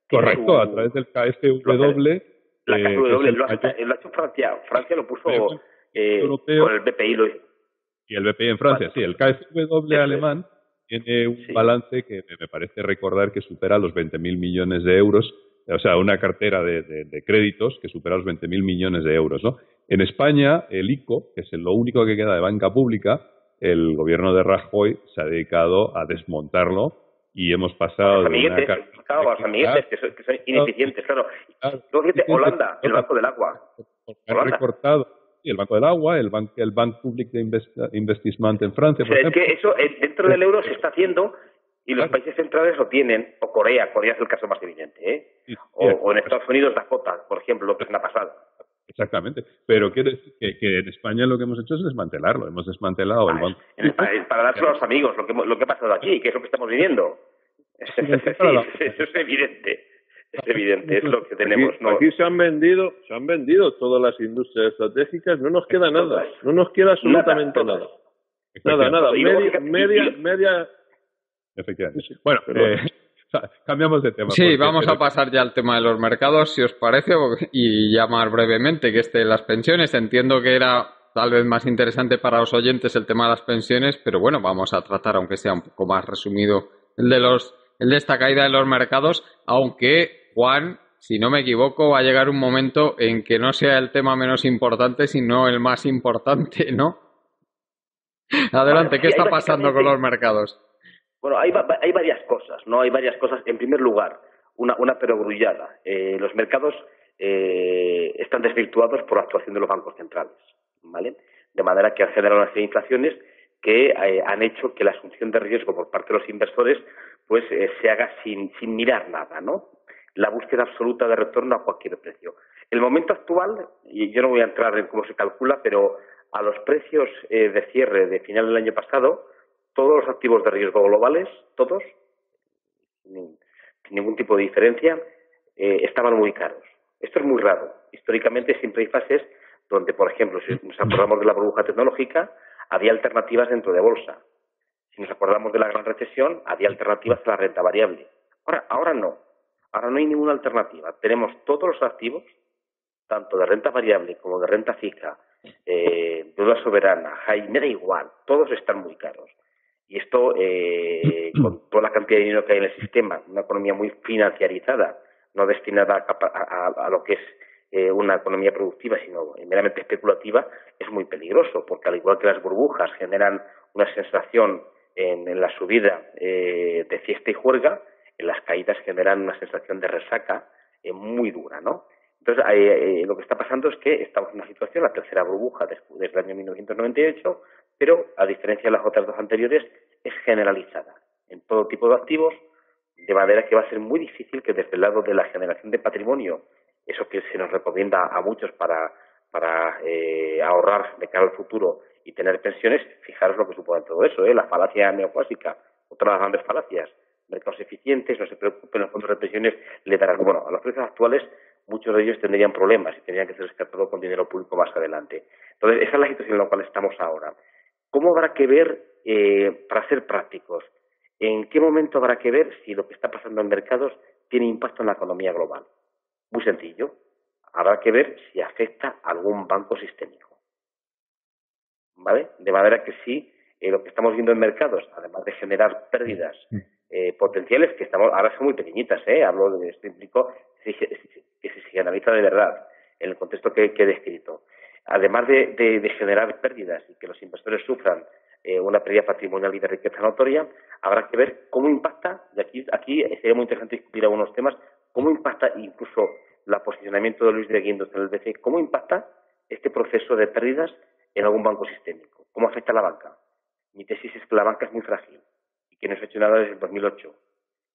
Correcto, a través del KfW. La KfW lo ha hecho Francia. Francia lo puso con el BPI. Y el BPI en Francia, sí. El KfW alemán tiene un balance que me parece recordar que supera los 20.000 millones de euros. O sea, una cartera de créditos que supera los 20.000 millones de euros, ¿no? En España, el ICO, que es lo único que queda de banca pública, el gobierno de Rajoy se ha dedicado a desmontarlo y hemos pasado los amiguetes, que son ineficientes, claro. Luego fíjate, Holanda, el Banco del Agua. Han recortado el Banco del Agua, el Bank Public de Investissement en Francia, por ejemplo. Es que eso dentro del euro se está haciendo y los países centrales lo tienen, o Corea es el caso más evidente, ¿eh? O en Estados Unidos Dakota, por ejemplo, lo que es una pasada. Exactamente, pero quiere decir que en España lo que hemos hecho es desmantelarlo, hemos desmantelado el banco. Para dárselo a los amigos, lo que ha pasado aquí, que es lo que estamos viviendo. Eso es evidente. Es evidente, es lo que tenemos. Aquí se han vendido todas las industrias estratégicas, no nos queda nada, no nos queda absolutamente nada. Nada, media. Efectivamente. Bueno, cambiamos de tema. Sí, vamos a pasar ya al tema de los mercados, si os parece, y ya más brevemente, que las pensiones. Entiendo que era tal vez más interesante para los oyentes el tema de las pensiones, pero bueno, vamos a tratar, aunque sea un poco más resumido, el de esta caída de los mercados, aunque, Juan, si no me equivoco, va a llegar un momento en que no sea el tema menos importante, sino el más importante, ¿no? Adelante, ¿qué está pasando con los mercados? Bueno, hay varias cosas, ¿no? Hay varias cosas. En primer lugar, una perogrullada. Los mercados están desvirtuados por la actuación de los bancos centrales, ¿vale? De manera que han generado una serie de inflaciones que han hecho que la asunción de riesgo por parte de los inversores pues se haga sin mirar nada, ¿no? La búsqueda absoluta de retorno a cualquier precio. El momento actual, y yo no voy a entrar en cómo se calcula, pero a los precios de cierre de final del año pasado, todos los activos de riesgo globales, todos, sin ningún tipo de diferencia, estaban muy caros. Esto es muy raro. Históricamente siempre hay fases donde, por ejemplo, si nos acordamos de la burbuja tecnológica, había alternativas dentro de bolsa. Si nos acordamos de la gran recesión, había alternativas a la renta variable. Ahora no. Ahora no hay ninguna alternativa. Tenemos todos los activos, tanto de renta variable como de renta fija, deuda soberana, me da igual, todos están muy caros. Y esto, con toda la cantidad de dinero que hay en el sistema, una economía muy financiarizada, no destinada a lo que es una economía productiva, sino meramente especulativa, es muy peligroso, porque al igual que las burbujas generan una sensación en la subida de fiesta y juerga, en las caídas generan una sensación de resaca muy dura, ¿no? Entonces, lo que está pasando es que estamos en una situación, la tercera burbuja desde el año 1998, pero a diferencia de las otras dos anteriores, es generalizada en todo tipo de activos, de manera que va a ser muy difícil que desde el lado de la generación de patrimonio, eso que se nos recomienda a muchos para ahorrar de cara al futuro y tener pensiones, fijaros lo que supone todo eso, la falacia neoclásica, otra de las grandes falacias, mercados eficientes, no se preocupen, los fondos de pensiones le darán, bueno, a los precios actuales muchos de ellos tendrían problemas y tendrían que ser rescatados con dinero público más adelante. Entonces, esa es la situación en la cual estamos ahora. ¿Cómo habrá que ver, para ser prácticos, en qué momento habrá que ver si lo que está pasando en mercados tiene impacto en la economía global? Muy sencillo. Habrá que ver si afecta a algún banco sistémico. ¿Vale? De manera que sí, lo que estamos viendo en mercados, además de generar pérdidas potenciales, que ahora son muy pequeñitas, hablo de esto implico que si se analiza de verdad en el contexto que he descrito, además de generar pérdidas y que los inversores sufran una pérdida patrimonial y de riqueza notoria, habrá que ver cómo impacta, y aquí sería muy interesante discutir algunos temas, cómo impacta incluso el posicionamiento de Luis de Guindos en el BCE, cómo impacta este proceso de pérdidas en algún banco sistémico, cómo afecta a la banca. Mi tesis es que la banca es muy frágil y que no se ha hecho nada desde el 2008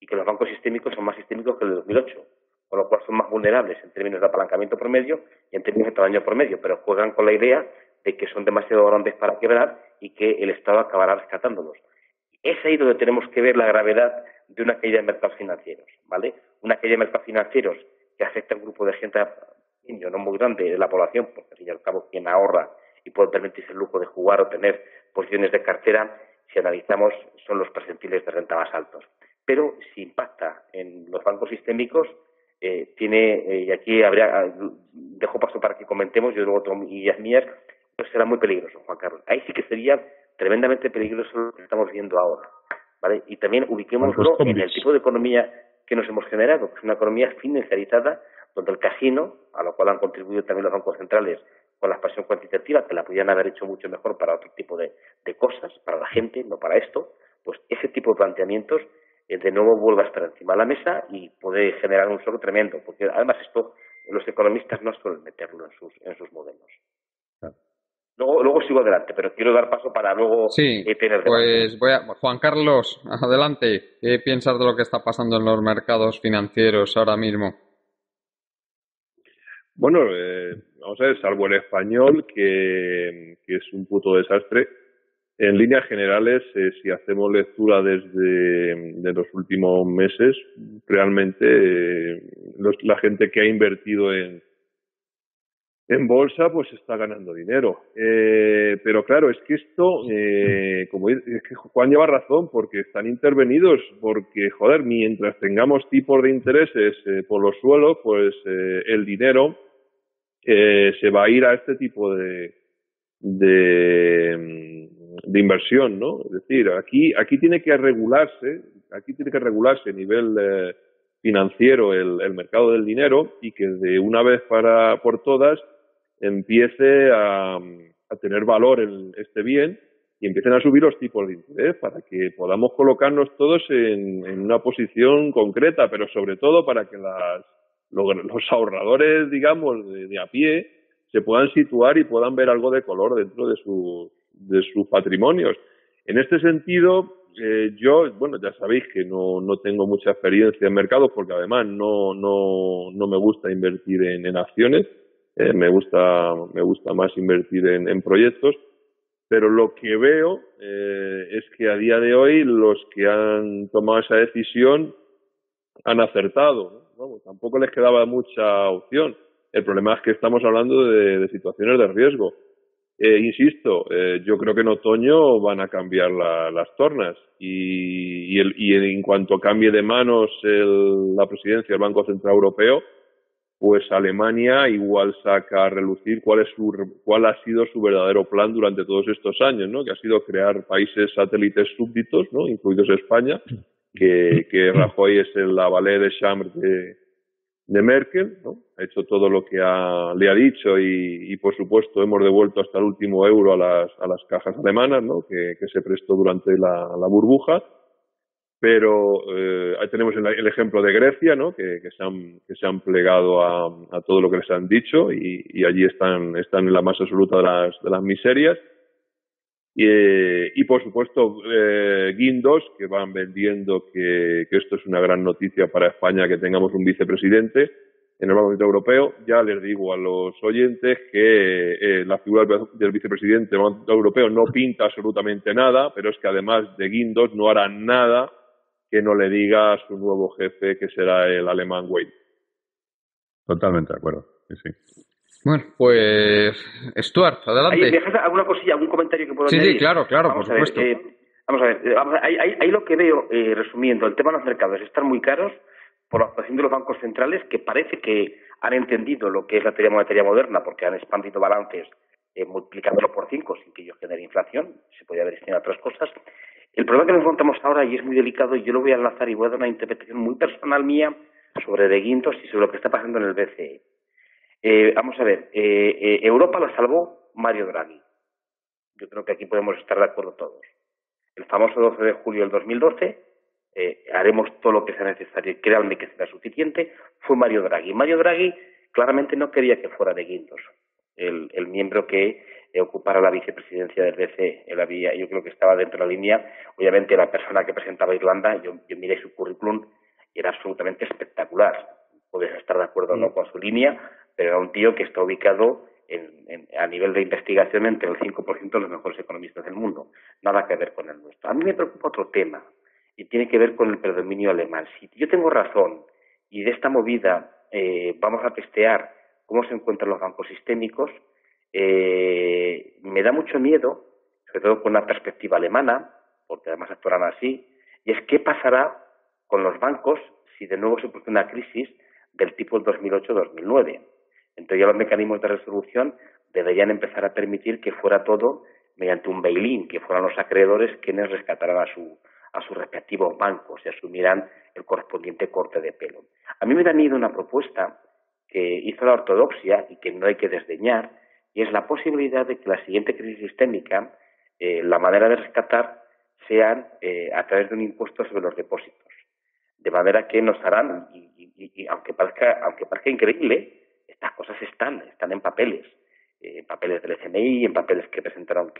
y que los bancos sistémicos son más sistémicos que el de 2008, con lo cual son más vulnerables en términos de apalancamiento promedio y en términos de tamaño promedio, pero juegan con la idea de que son demasiado grandes para quebrar y que el Estado acabará rescatándolos. Es ahí donde tenemos que ver la gravedad de una caída de mercados financieros, ¿vale? Una caída de mercados financieros que afecta a un grupo de gente no muy grande de la población, porque al fin y al cabo quien ahorra y puede permitirse el lujo de jugar o tener posiciones de cartera, si analizamos, son los percentiles de renta más altos. Pero si impacta en los bancos sistémicos, y aquí dejo paso para que comentemos, yo luego tomo ideas mías, pues será muy peligroso, Juan Carlos. Ahí sí que sería tremendamente peligroso lo que estamos viendo ahora, ¿vale? Y también ubiquémoslo en el tipo de economía que nos hemos generado, que es una economía financiarizada, donde el casino, a lo cual han contribuido también los bancos centrales con la expansión cuantitativa, que la podían haber hecho mucho mejor para otro tipo de cosas, para la gente, no para esto, pues ese tipo de planteamientos de nuevo vuelve a estar encima de la mesa y puede generar un shock tremendo, porque además esto los economistas no suelen meterlo en sus modelos. Claro. Luego sigo adelante, pero quiero dar paso para luego tener debate. Pues Juan Carlos, adelante. ¿Qué piensas de lo que está pasando en los mercados financieros ahora mismo? Bueno, vamos a ver, salvo el español, que es un puto desastre, en líneas generales, si hacemos lectura desde los últimos meses, realmente la gente que ha invertido en bolsa pues está ganando dinero. Pero claro, es que esto, es que Juan lleva razón, porque están intervenidos, porque, joder, mientras tengamos tipos de intereses por los suelos, pues el dinero se va a ir a este tipo de inversión, ¿no? Es decir, aquí tiene que regularse a nivel financiero el mercado del dinero, y que de una vez por todas empiece a tener valor este bien y empiecen a subir los tipos de interés para que podamos colocarnos todos en una posición concreta, pero sobre todo para que los ahorradores, digamos, de a pie se puedan situar y puedan ver algo de color dentro de sus patrimonios. En este sentido, yo, bueno, ya sabéis que no tengo mucha experiencia en mercados, porque además no me gusta invertir en acciones, me gusta más invertir en proyectos, pero lo que veo es que a día de hoy los que han tomado esa decisión han acertado, ¿no? Vamos, tampoco les quedaba mucha opción. El problema es que estamos hablando de situaciones de riesgo. Insisto, yo creo que en otoño van a cambiar las tornas y en cuanto cambie de manos la presidencia del Banco Central Europeo, pues Alemania igual saca a relucir cuál ha sido su verdadero plan durante todos estos años, ¿no? Que ha sido crear países satélites súbditos, ¿no? Incluidos España, que Rajoy es la valet de chambre de Merkel, ¿no? Ha hecho todo lo que le ha dicho y por supuesto hemos devuelto hasta el último euro a las cajas alemanas, ¿no? Que se prestó durante la burbuja. Pero ahí tenemos el ejemplo de Grecia, ¿no? Que se han plegado a todo lo que les han dicho y allí están en la más absoluta de las miserias. Y por supuesto Guindos, que van vendiendo que esto es una gran noticia para España, que tengamos un vicepresidente en el Banco Central Europeo. Ya les digo a los oyentes que la figura del vicepresidente del Banco Central Europeo no pinta absolutamente nada, pero es que además de Guindos no hará nada que no le diga a su nuevo jefe, que será el alemán Weil. Totalmente de acuerdo, sí. Bueno, pues Stuart, adelante. ¿Me dejas alguna cosilla, algún comentario que puedo añadir? Sí, claro, por supuesto. Vamos a ver, ahí lo que veo, resumiendo, el tema de los mercados están muy caros por la actuación de los bancos centrales, que parece que han entendido lo que es la teoría monetaria moderna, porque han expandido balances multiplicándolo por 5 sin que ello genere inflación. Se podría haber destinado a otras cosas. El problema que nos encontramos ahora, y es muy delicado, y yo lo voy a enlazar y voy a dar una interpretación muy personal mía sobre De Guindos y sobre lo que está pasando en el BCE. Vamos a ver, Europa la salvó Mario Draghi. Yo creo que aquí podemos estar de acuerdo todos. El famoso 12 de julio del 2012, haremos todo lo que sea necesario, créanme que será suficiente, fue Mario Draghi. Mario Draghi claramente no quería que fuera De Guindos, el miembro que ocupara la vicepresidencia del BCE. Yo creo que estaba dentro de la línea. Obviamente la persona que presentaba Irlanda, yo miré su currículum y era absolutamente espectacular. Puedes estar de acuerdo o no con su línea, pero era un tío que está ubicado a nivel de investigación entre el 5% de los mejores economistas del mundo. Nada que ver con el nuestro. A mí me preocupa otro tema y tiene que ver con el predominio alemán. Si yo tengo razón y de esta movida vamos a testear cómo se encuentran los bancos sistémicos, me da mucho miedo, sobre todo con una perspectiva alemana, porque además actuarán así, y es qué pasará con los bancos si de nuevo se produce una crisis del tipo 2008-2009. Entonces ya los mecanismos de resolución deberían empezar a permitir que fuera todo mediante un bail-in, que fueran los acreedores quienes rescataran a sus respectivos bancos y asumieran el correspondiente corte de pelo. A mí me da miedo una propuesta que hizo la ortodoxia y que no hay que desdeñar, y es la posibilidad de que la siguiente crisis sistémica, la manera de rescatar sean a través de un impuesto sobre los depósitos. De manera que nos harán, y aunque parezca increíble, estas cosas están en papeles del FMI, en papeles que presentaron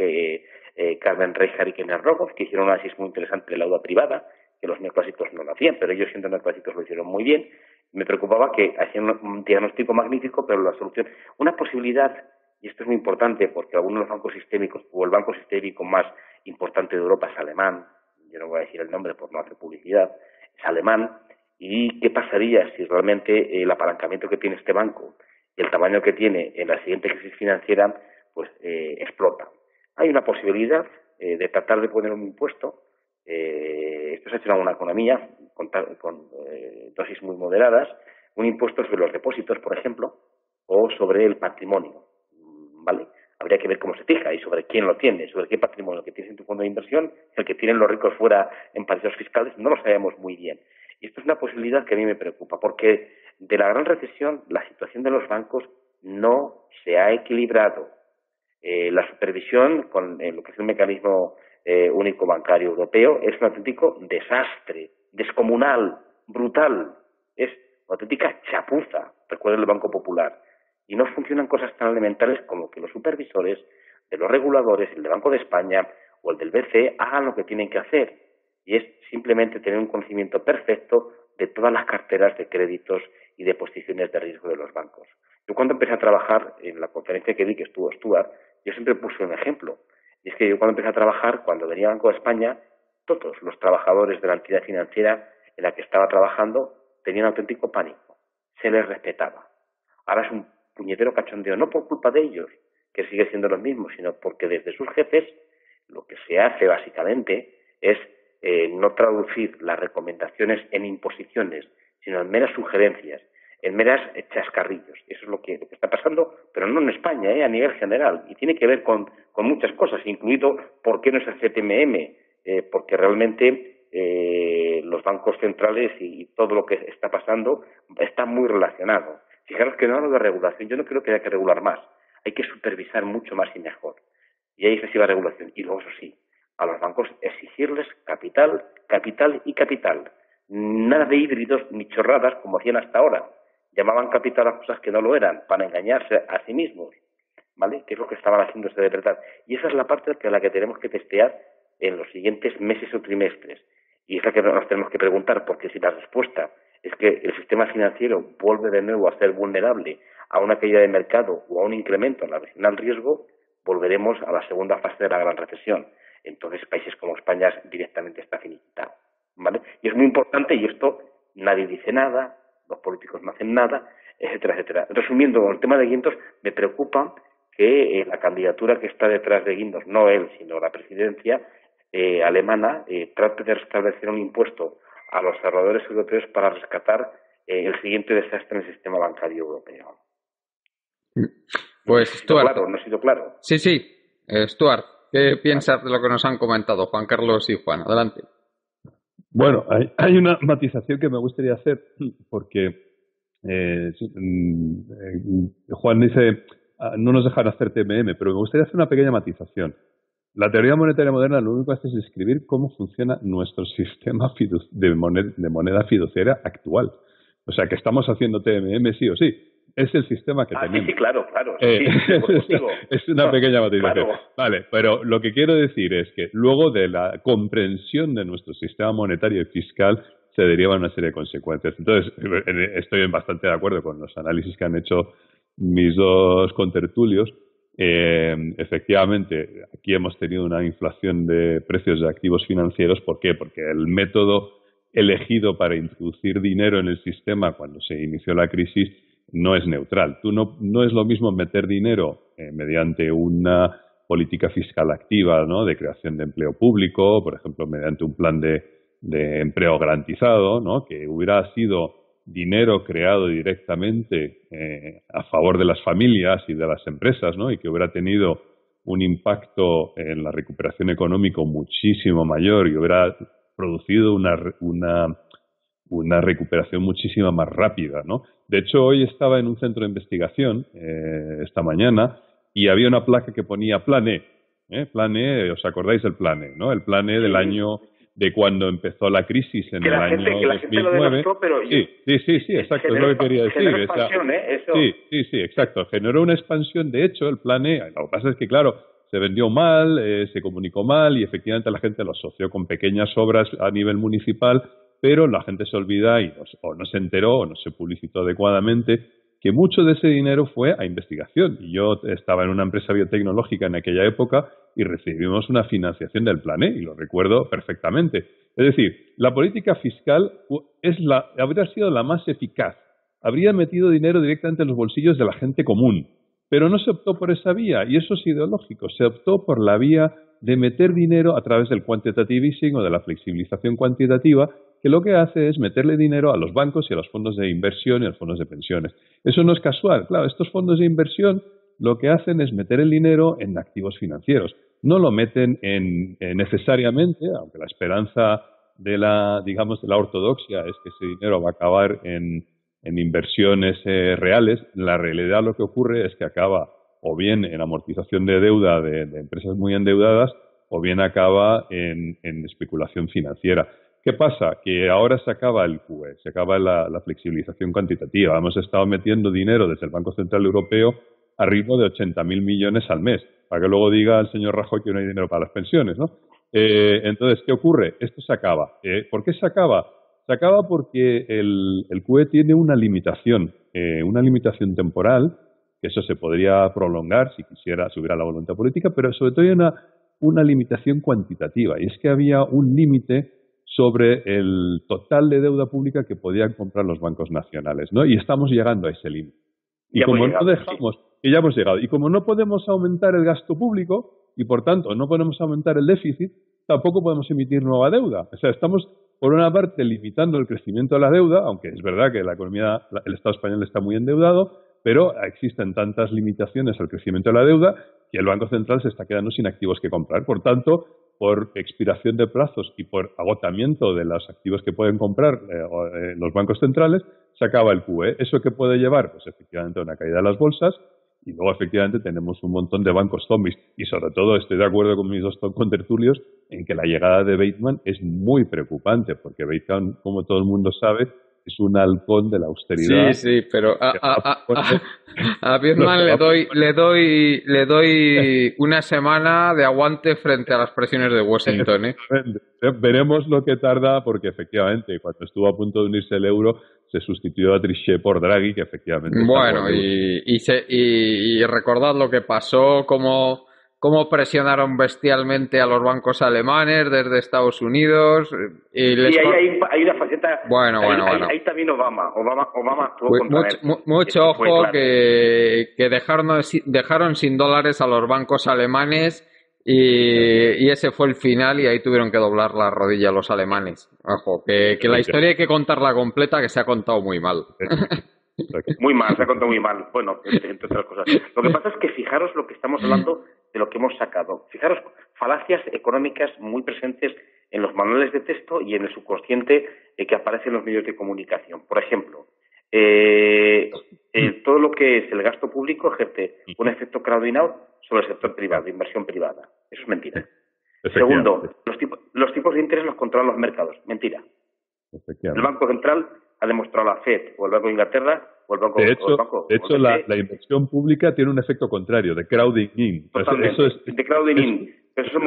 Carmen Reichert y Kenneth Rogoff, que hicieron un análisis muy interesante de la deuda privada, que los neoclásicos no lo hacían, pero ellos siendo neoclásicos lo hicieron muy bien. Me preocupaba que hacían un diagnóstico magnífico, pero la solución, una posibilidad, y esto es muy importante porque algunos de los bancos sistémicos, o el banco sistémico más importante de Europa es alemán, yo no voy a decir el nombre por no hacer publicidad, es alemán, y qué pasaría si realmente el apalancamiento que tiene este banco y el tamaño que tiene en la siguiente crisis financiera, pues explota. Hay una posibilidad de tratar de poner un impuesto, esto se ha hecho en alguna economía, con dosis muy moderadas, un impuesto sobre los depósitos, por ejemplo, o sobre el patrimonio, ¿vale? Habría que ver cómo se fija y sobre quién lo tiene, sobre qué patrimonio que tienes en tu fondo de inversión, el que tienen los ricos fuera en paraísos fiscales, no lo sabemos muy bien. Y esto es una posibilidad que a mí me preocupa, porque de la gran recesión la situación de los bancos no se ha equilibrado. La supervisión con lo que es el mecanismo único bancario europeo es un auténtico desastre, descomunal, brutal. Es una auténtica chapuza, recuerden el Banco Popular. Y no funcionan cosas tan elementales como que los supervisores de los reguladores, el del Banco de España o el del BCE, hagan lo que tienen que hacer. Y es simplemente tener un conocimiento perfecto de todas las carteras de créditos y de posiciones de riesgo de los bancos. Yo cuando empecé a trabajar en la conferencia que di, que estuvo Stuart, yo siempre puse un ejemplo. Y es que yo cuando empecé a trabajar, cuando venía Banco de España, todos los trabajadores de la entidad financiera en la que estaba trabajando tenían auténtico pánico. Se les respetaba. Ahora es un puñetero cachondeo, no por culpa de ellos, que sigue siendo lo mismo, sino porque desde sus jefes lo que se hace básicamente es no traducir las recomendaciones en imposiciones, sino en meras sugerencias. en meras chascarrillos. Eso es lo que está pasando, pero no en España, a nivel general. Y tiene que ver con muchas cosas, incluido por qué no es el CTMM, porque realmente los bancos centrales y todo lo que está pasando está muy relacionado. Fijaros que no hablo de regulación, yo no creo que haya que regular más, hay que supervisar mucho más y mejor. Y hay excesiva regulación. Y luego, eso sí, a los bancos exigirles capital, capital y capital. Nada de híbridos ni chorradas como hacían hasta ahora. Llamaban capital a cosas que no lo eran, para engañarse a sí mismos, ¿vale? Que es lo que estaban haciéndose de verdad. Y esa es la parte a la que tenemos que testear en los siguientes meses o trimestres. Y es la que nos tenemos que preguntar, porque si la respuesta es que el sistema financiero vuelve de nuevo a ser vulnerable a una caída de mercado o a un incremento en la aversión al riesgo, volveremos a la segunda fase de la gran recesión. Entonces, países como España directamente está finiquitado, ¿vale? Y es muy importante, y esto nadie dice nada, los políticos no hacen nada, etcétera, etcétera. Resumiendo, el tema de Guindos, me preocupa que la candidatura que está detrás de Guindos, no él, sino la presidencia alemana, trate de restablecer un impuesto a los ahorradores europeos para rescatar el siguiente desastre en el sistema bancario europeo. Pues, Stuart. ¿No ha sido claro? Sí. Stuart, ¿qué piensas de lo que nos han comentado Juan Carlos y Juan? Adelante. Bueno, hay una matización que me gustaría hacer, porque Juan dice, no nos dejan hacer TMM, pero me gustaría hacer una pequeña matización. La teoría monetaria moderna lo único que hace es describir cómo funciona nuestro sistema de moneda fiduciaria actual. O sea, que estamos haciendo TMM sí o sí. Es el sistema que tenemos. Sí, claro. Es una pequeña matización. Claro. Vale, pero lo que quiero decir es que luego de la comprensión de nuestro sistema monetario y fiscal se derivan una serie de consecuencias. Entonces, estoy bastante de acuerdo con los análisis que han hecho mis dos contertulios. Efectivamente, aquí hemos tenido una inflación de precios de activos financieros. ¿Por qué? Porque el método elegido para introducir dinero en el sistema cuando se inició la crisis no es neutral. No es lo mismo meter dinero mediante una política fiscal activa, ¿no?, de creación de empleo público, por ejemplo, mediante un plan de empleo garantizado, ¿no?, que hubiera sido dinero creado directamente a favor de las familias y de las empresas, ¿no?, y que hubiera tenido un impacto en la recuperación económica muchísimo mayor y hubiera producido una recuperación muchísimo más rápida, ¿no? De hecho, hoy estaba en un centro de investigación, esta mañana, y había una placa que ponía Plan E. Plan E, ¿os acordáis del Plan E, no? El Plan E del año de cuando empezó la crisis en el año 2009. Sí, exacto, es lo que quería decir. Generó expansión, Eso. Sí, exacto. Generó una expansión. De hecho, el Plan E, lo que pasa es que, claro, se vendió mal, se comunicó mal y efectivamente la gente lo asoció con pequeñas obras a nivel municipal, pero la gente se olvida o no se enteró o no se publicitó adecuadamente que mucho de ese dinero fue a investigación. Y yo estaba en una empresa biotecnológica en aquella época y recibimos una financiación del Plan E, y lo recuerdo perfectamente. Es decir, la política fiscal habría sido la más eficaz. Habría metido dinero directamente en los bolsillos de la gente común. Pero no se optó por esa vía, y eso es ideológico. Se optó por la vía de meter dinero a través del quantitative easing o de la flexibilización cuantitativa, que lo que hace es meterle dinero a los bancos y a los fondos de inversión y a los fondos de pensiones. Eso no es casual. Claro, estos fondos de inversión lo que hacen es meter el dinero en activos financieros. No lo meten necesariamente, aunque la esperanza de la ortodoxia es que ese dinero va a acabar en inversiones reales. La realidad lo que ocurre es que acaba o bien en amortización de deuda de empresas muy endeudadas o bien acaba en especulación financiera. ¿Qué pasa? Que ahora se acaba el QE, se acaba la flexibilización cuantitativa. Hemos estado metiendo dinero desde el Banco Central Europeo a ritmo de 80.000 millones al mes, para que luego diga el señor Rajoy que no hay dinero para las pensiones, ¿no? Entonces, ¿qué ocurre? Esto se acaba. ¿Por qué se acaba? Se acaba porque el QE tiene una limitación temporal, que eso se podría prolongar si hubiera la voluntad política, pero sobre todo hay una limitación cuantitativa, y es que había un límite sobre el total de deuda pública que podían comprar los bancos nacionales, ¿no? Y estamos llegando a ese límite. Y como no dejamos, y ya hemos llegado, y como no podemos aumentar el gasto público y por tanto no podemos aumentar el déficit, tampoco podemos emitir nueva deuda. O sea, estamos por una parte limitando el crecimiento de la deuda, aunque es verdad que el Estado español está muy endeudado, pero existen tantas limitaciones al crecimiento de la deuda que el Banco Central se está quedando sin activos que comprar. Por tanto, por expiración de plazos y por agotamiento de los activos que pueden comprar los bancos centrales, se acaba el QE. ¿Eso qué puede llevar? Pues efectivamente a una caída de las bolsas, y luego efectivamente tenemos un montón de bancos zombies. Y sobre todo estoy de acuerdo con mis dos contertulios en que la llegada de Bateman es muy preocupante, porque Bateman, como todo el mundo sabe, es un halcón de la austeridad. Sí, pero a Bateman le doy una semana de aguante frente a las presiones de Washington, ¿eh? Veremos lo que tarda, porque efectivamente, cuando estuvo a punto de unirse el euro, se sustituyó a Trichet por Draghi, que efectivamente... Bueno, y recordad lo que pasó, cómo presionaron bestialmente a los bancos alemanes desde Estados Unidos. Y hay una faceta... Bueno. Ahí también Obama actuó mucho ojo, claro. que dejaron sin dólares a los bancos alemanes y ese fue el final, y ahí tuvieron que doblar la rodilla los alemanes. Ojo, que la historia hay que contarla completa, que se ha contado muy mal. Muy mal, se ha contado muy mal. Bueno, entre otras cosas. Lo que pasa es que fijaros lo que estamos hablando de lo que hemos sacado. Fijaros, falacias económicas muy presentes en los manuales de texto y en el subconsciente que aparece en los medios de comunicación. Por ejemplo, todo lo que es el gasto público ejerce un efecto crowding out sobre el sector privado, inversión privada. Eso es mentira. Segundo, los tipos de interés los controlan los mercados. Mentira. El Banco Central ha demostrado la FED o el Banco de Inglaterra o el Banco... De hecho, la inversión pública tiene un efecto contrario, de crowding in. De crowding in. Esos son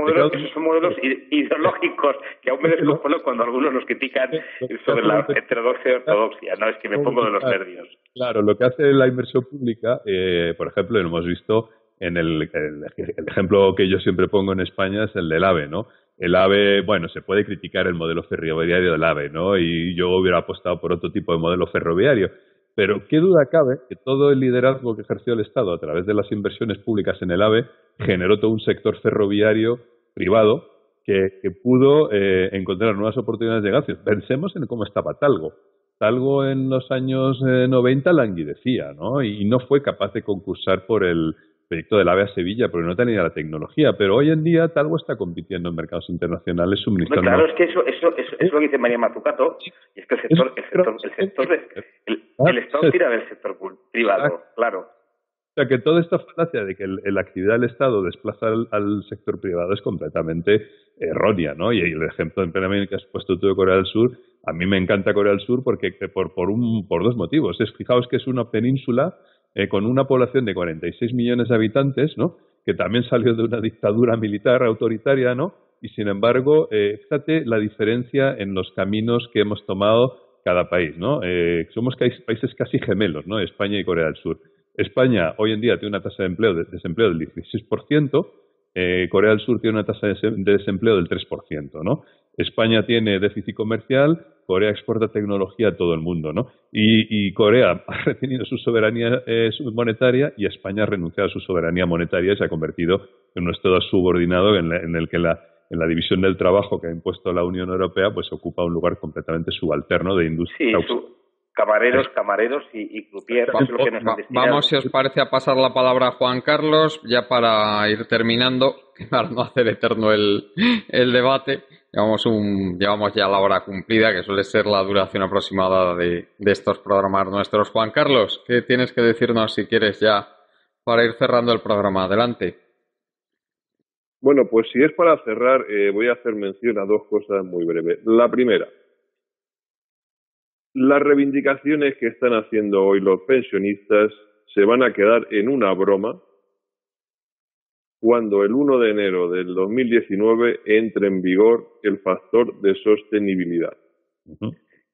modelos ideológicos que aún me descojono cuando algunos nos critican sobre la heterodoxia y ortodoxia. No, es que me pongo de los nervios. Claro, lo que hace la inversión pública, por ejemplo, lo hemos visto en el ejemplo que yo siempre pongo en España es el del AVE, ¿no? El AVE, bueno, se puede criticar el modelo ferroviario del AVE, ¿no? Y yo hubiera apostado por otro tipo de modelo ferroviario. Pero qué duda cabe que todo el liderazgo que ejerció el Estado a través de las inversiones públicas en el AVE generó todo un sector ferroviario privado que pudo encontrar nuevas oportunidades de negocio. Pensemos en cómo estaba Talgo. Talgo en los años 90 languidecía, ¿no? Y no fue capaz de concursar por el proyecto del AVE a Sevilla porque no tenía la tecnología, pero hoy en día Talgo está compitiendo en mercados internacionales suministrando... Claro, es que eso es lo que dice María Mazzucato, y es que el Estado tira del sector privado, claro. O sea, que toda esta falacia de que la actividad del Estado desplaza al sector privado es completamente errónea, ¿no? Y el ejemplo en plenamente que has puesto tú de Corea del Sur, a mí me encanta Corea del Sur porque por dos motivos. Fijaos que es una península con una población de 46 millones de habitantes, ¿no? Que también salió de una dictadura militar autoritaria, ¿no? Y sin embargo, fíjate la diferencia en los caminos que hemos tomado cada país, ¿no? Somos países casi gemelos, ¿no? España y Corea del Sur. España hoy en día tiene una tasa de desempleo del 16%, Corea del Sur tiene una tasa de desempleo del 3%, ¿no? España tiene déficit comercial, Corea exporta tecnología a todo el mundo, ¿no? Y Corea ha retenido su soberanía monetaria y España ha renunciado a su soberanía monetaria y se ha convertido en un Estado subordinado en el que en la división del trabajo que ha impuesto la Unión Europea pues ocupa un lugar completamente subalterno de industria. Sí, camareros y croupiers. Vamos, si os parece, a pasar la palabra a Juan Carlos, ya para ir terminando, para no hacer eterno el debate. Llevamos ya la hora cumplida, que suele ser la duración aproximada de estos programas nuestros. Juan Carlos, ¿qué tienes que decirnos, si quieres, ya para ir cerrando el programa? Adelante. Bueno, pues si es para cerrar, voy a hacer mención a dos cosas muy breves. La primera, las reivindicaciones que están haciendo hoy los pensionistas se van a quedar en una broma cuando el 1 de enero del 2019 entre en vigor el factor de sostenibilidad.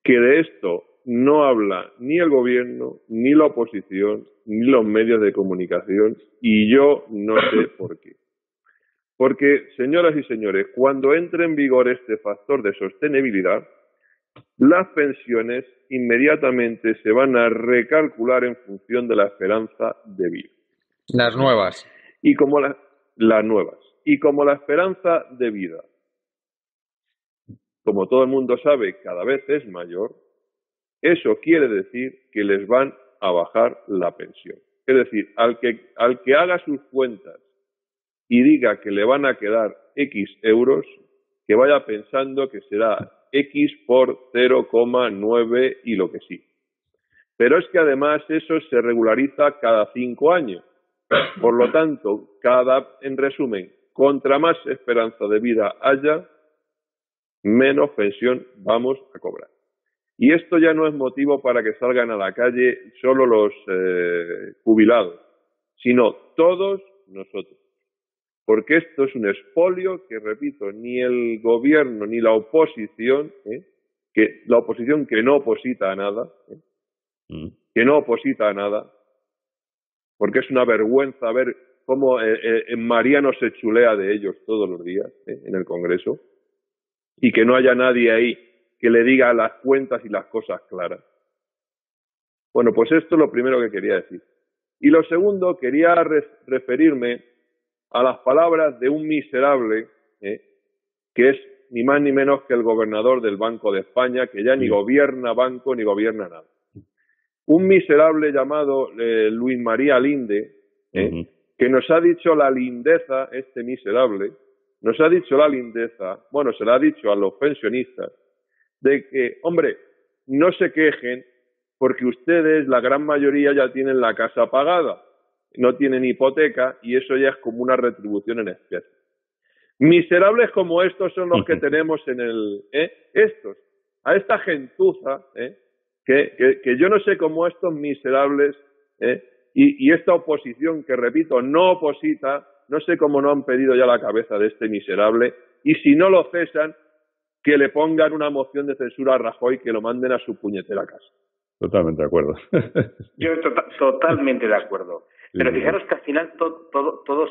Que de esto no habla ni el gobierno, ni la oposición, ni los medios de comunicación, y yo no sé por qué. Porque, señoras y señores, cuando entre en vigor este factor de sostenibilidad, las pensiones inmediatamente se van a recalcular en función de la esperanza de vida. Las nuevas. Y como las nuevas. Y como la esperanza de vida como todo el mundo sabe, cada vez es mayor, eso quiere decir que les van a bajar la pensión. Es decir, al que haga sus cuentas y diga que le van a quedar X euros, que vaya pensando que será X por 0,9 y lo que sí. Pero es que además eso se regulariza cada 5 años. Por lo tanto, en resumen, contra más esperanza de vida haya, menos pensión vamos a cobrar. Y esto ya no es motivo para que salgan a la calle solo los jubilados, sino todos nosotros. Porque esto es un expolio que, repito, ni el gobierno ni la oposición, que la oposición que no oposita a nada, que no oposita a nada, porque es una vergüenza ver cómo Mariano se chulea de ellos todos los días en el Congreso, y que no haya nadie ahí que le diga las cuentas y las cosas claras. Bueno, pues esto es lo primero que quería decir. Y lo segundo, quería referirme a las palabras de un miserable, que es ni más ni menos que el gobernador del Banco de España, que ya ni gobierna banco ni gobierna nada. Un miserable llamado Luis María Linde, que nos ha dicho la lindeza, este miserable, nos ha dicho la lindeza, bueno, se la ha dicho a los pensionistas, de que, hombre, no se quejen porque ustedes, la gran mayoría, ya tienen la casa pagada, no tienen hipoteca y eso ya es como una retribución en especie. Miserables como estos son los que tenemos en el... Estos, a esta gentuza, que yo no sé cómo estos miserables y esta oposición que, repito, no oposita, no sé cómo no han pedido ya la cabeza de este miserable, y si no lo cesan, que le pongan una moción de censura a Rajoy, que lo manden a su puñetera casa. Totalmente de acuerdo. Yo totalmente de acuerdo. Pero fijaros que al final todo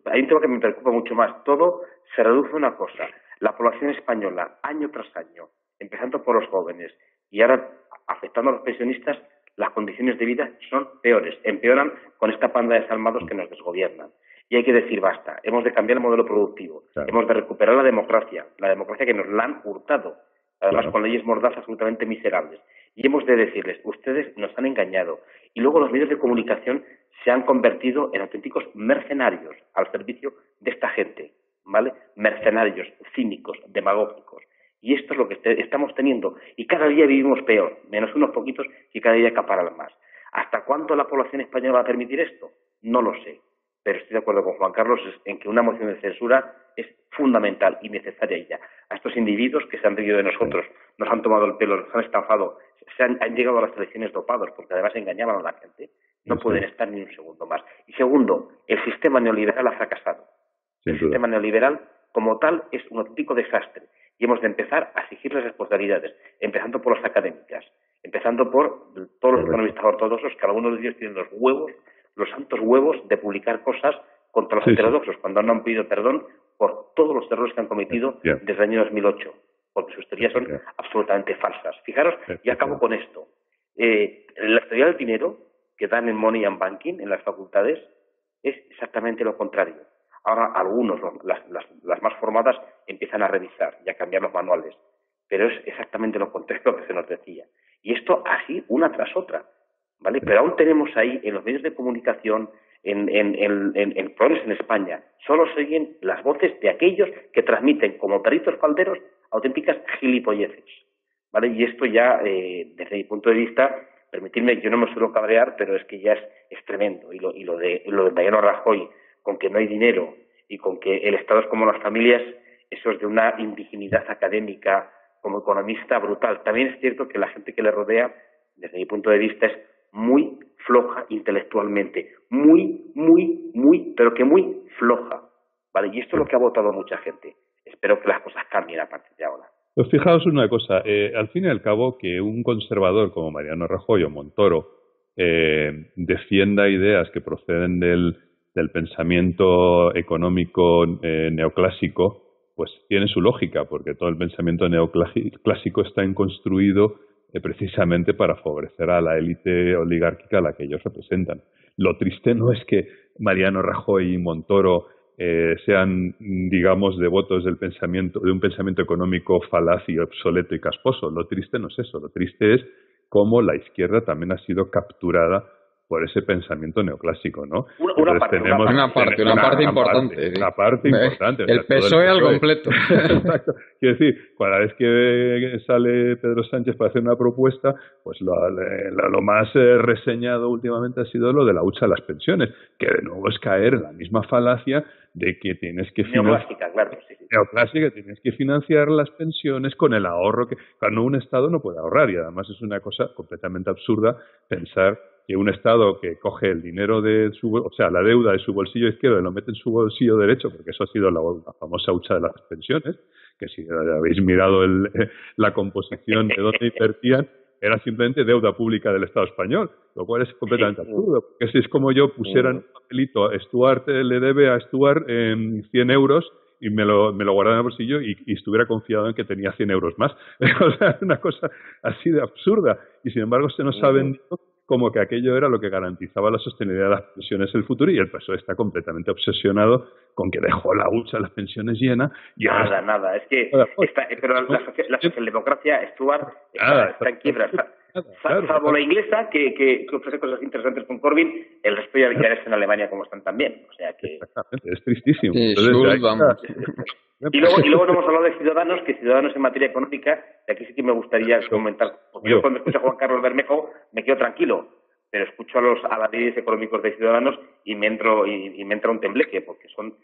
hay un tema que me preocupa mucho más. Todo se reduce a una cosa. La población española, año tras año, empezando por los jóvenes y ahora afectando a los pensionistas, las condiciones de vida son peores, empeoran con esta panda de desalmados que nos desgobiernan. Y hay que decir basta, hemos de cambiar el modelo productivo, claro. Hemos de recuperar la democracia que nos la han hurtado, además claro. Con leyes mordazas absolutamente miserables. Y hemos de decirles, ustedes nos han engañado. Y luego los medios de comunicación se han convertido en auténticos mercenarios al servicio de esta gente, ¿vale? Mercenarios, cínicos, demagógicos. Y esto es lo que estamos teniendo. Y cada día vivimos peor, menos unos poquitos y cada día acaparan más. ¿Hasta cuándo la población española va a permitir esto? No lo sé. Pero estoy de acuerdo con Juan Carlos en que una moción de censura es fundamental y necesaria ya. A estos individuos que se han reído de nosotros, nos han tomado el pelo, nos han estafado, han llegado a las elecciones dopados porque además engañaban a la gente, no pueden estar ni un segundo más. Y segundo, el sistema neoliberal ha fracasado. El sistema neoliberal como tal es un auténtico desastre y hemos de empezar a exigirles responsabilidades, empezando por las académicas, empezando por todos los economistas ortodoxos, que algunos de ellos tienen los huevos, los santos huevos de publicar cosas contra los heterodoxos, cuando no han pedido perdón por todos los errores que han cometido desde el año 2008, porque sus teorías son absolutamente falsas. Fijaros, y acabo con esto. La teoría del dinero que dan en Money and Banking en las facultades es exactamente lo contrario. Ahora algunos, las más formadas, empiezan a revisar y a cambiar los manuales, pero es exactamente lo contrario que se nos decía. Y esto así, una tras otra. ¿Vale? Pero aún tenemos ahí, en los medios de comunicación, en progres en España, solo se oyen las voces de aquellos que transmiten como peritos falderos auténticas gilipolleces. ¿Vale? Y esto ya, desde mi punto de vista, permitidme, yo no me suelo cabrear, pero es que ya es tremendo. Y lo de Mariano Rajoy, con que no hay dinero y con que el Estado es como las familias, eso es de una indignidad académica como economista brutal. También es cierto que la gente que le rodea, desde mi punto de vista, es muy floja intelectualmente, pero que muy floja, ¿vale? Y esto es lo que ha votado mucha gente. Espero que las cosas cambien a partir de ahora. Pues fijaos una cosa, al fin y al cabo que un conservador como Mariano Rajoy o Montoro defienda ideas que proceden del pensamiento económico neoclásico, pues tiene su lógica, porque todo el pensamiento neoclásico está construido precisamente para favorecer a la élite oligárquica a la que ellos representan. Lo triste no es que Mariano Rajoy y Montoro sean, digamos, devotos del pensamiento, de un pensamiento económico falaz y obsoleto y casposo. Lo triste no es eso, lo triste es cómo la izquierda también ha sido capturada por ese pensamiento neoclásico, ¿no? Una parte importante. Una parte importante. El PSOE al completo. Exacto. Quiero decir, cada vez que sale Pedro Sánchez para hacer una propuesta, pues lo más reseñado últimamente ha sido lo de la hucha de las pensiones, que de nuevo es caer en la misma falacia de que tienes que neoclásica, tienes que financiar las pensiones con el ahorro que cuando un Estado no puede ahorrar, y además es una cosa completamente absurda pensar que un Estado que coge el dinero la deuda de su bolsillo izquierdo y lo mete en su bolsillo derecho, porque eso ha sido la famosa hucha de las pensiones, que si habéis mirado la composición de dónde invertían, era simplemente deuda pública del Estado español, lo cual es completamente absurdo, porque si es como yo pusiera en un papelito, Stuart le debe a Stuart 100 euros y me lo guardara en el bolsillo y estuviera confiado en que tenía 100 euros más. O sea, es una cosa así de absurda, y sin embargo se nos ha vendido como que aquello era lo que garantizaba la sostenibilidad de las pensiones en el futuro, y el PSOE está completamente obsesionado con que dejó la hucha de las pensiones llena. Y nada, es que pero la socialdemocracia, Stuart, está en quiebra. Salvo la inglesa, que ofrece cosas interesantes con Corbyn, el resto ya está en Alemania como están también. O sea que... Exactamente, es tristísimo. Y luego no hemos hablado de Ciudadanos, que Ciudadanos en materia económica, y aquí sí que me gustaría comentar, porque yo cuando escucho a Juan Carlos Bermejo me quedo tranquilo, pero escucho a los líderes económicos de Ciudadanos y me entra un tembleque, porque son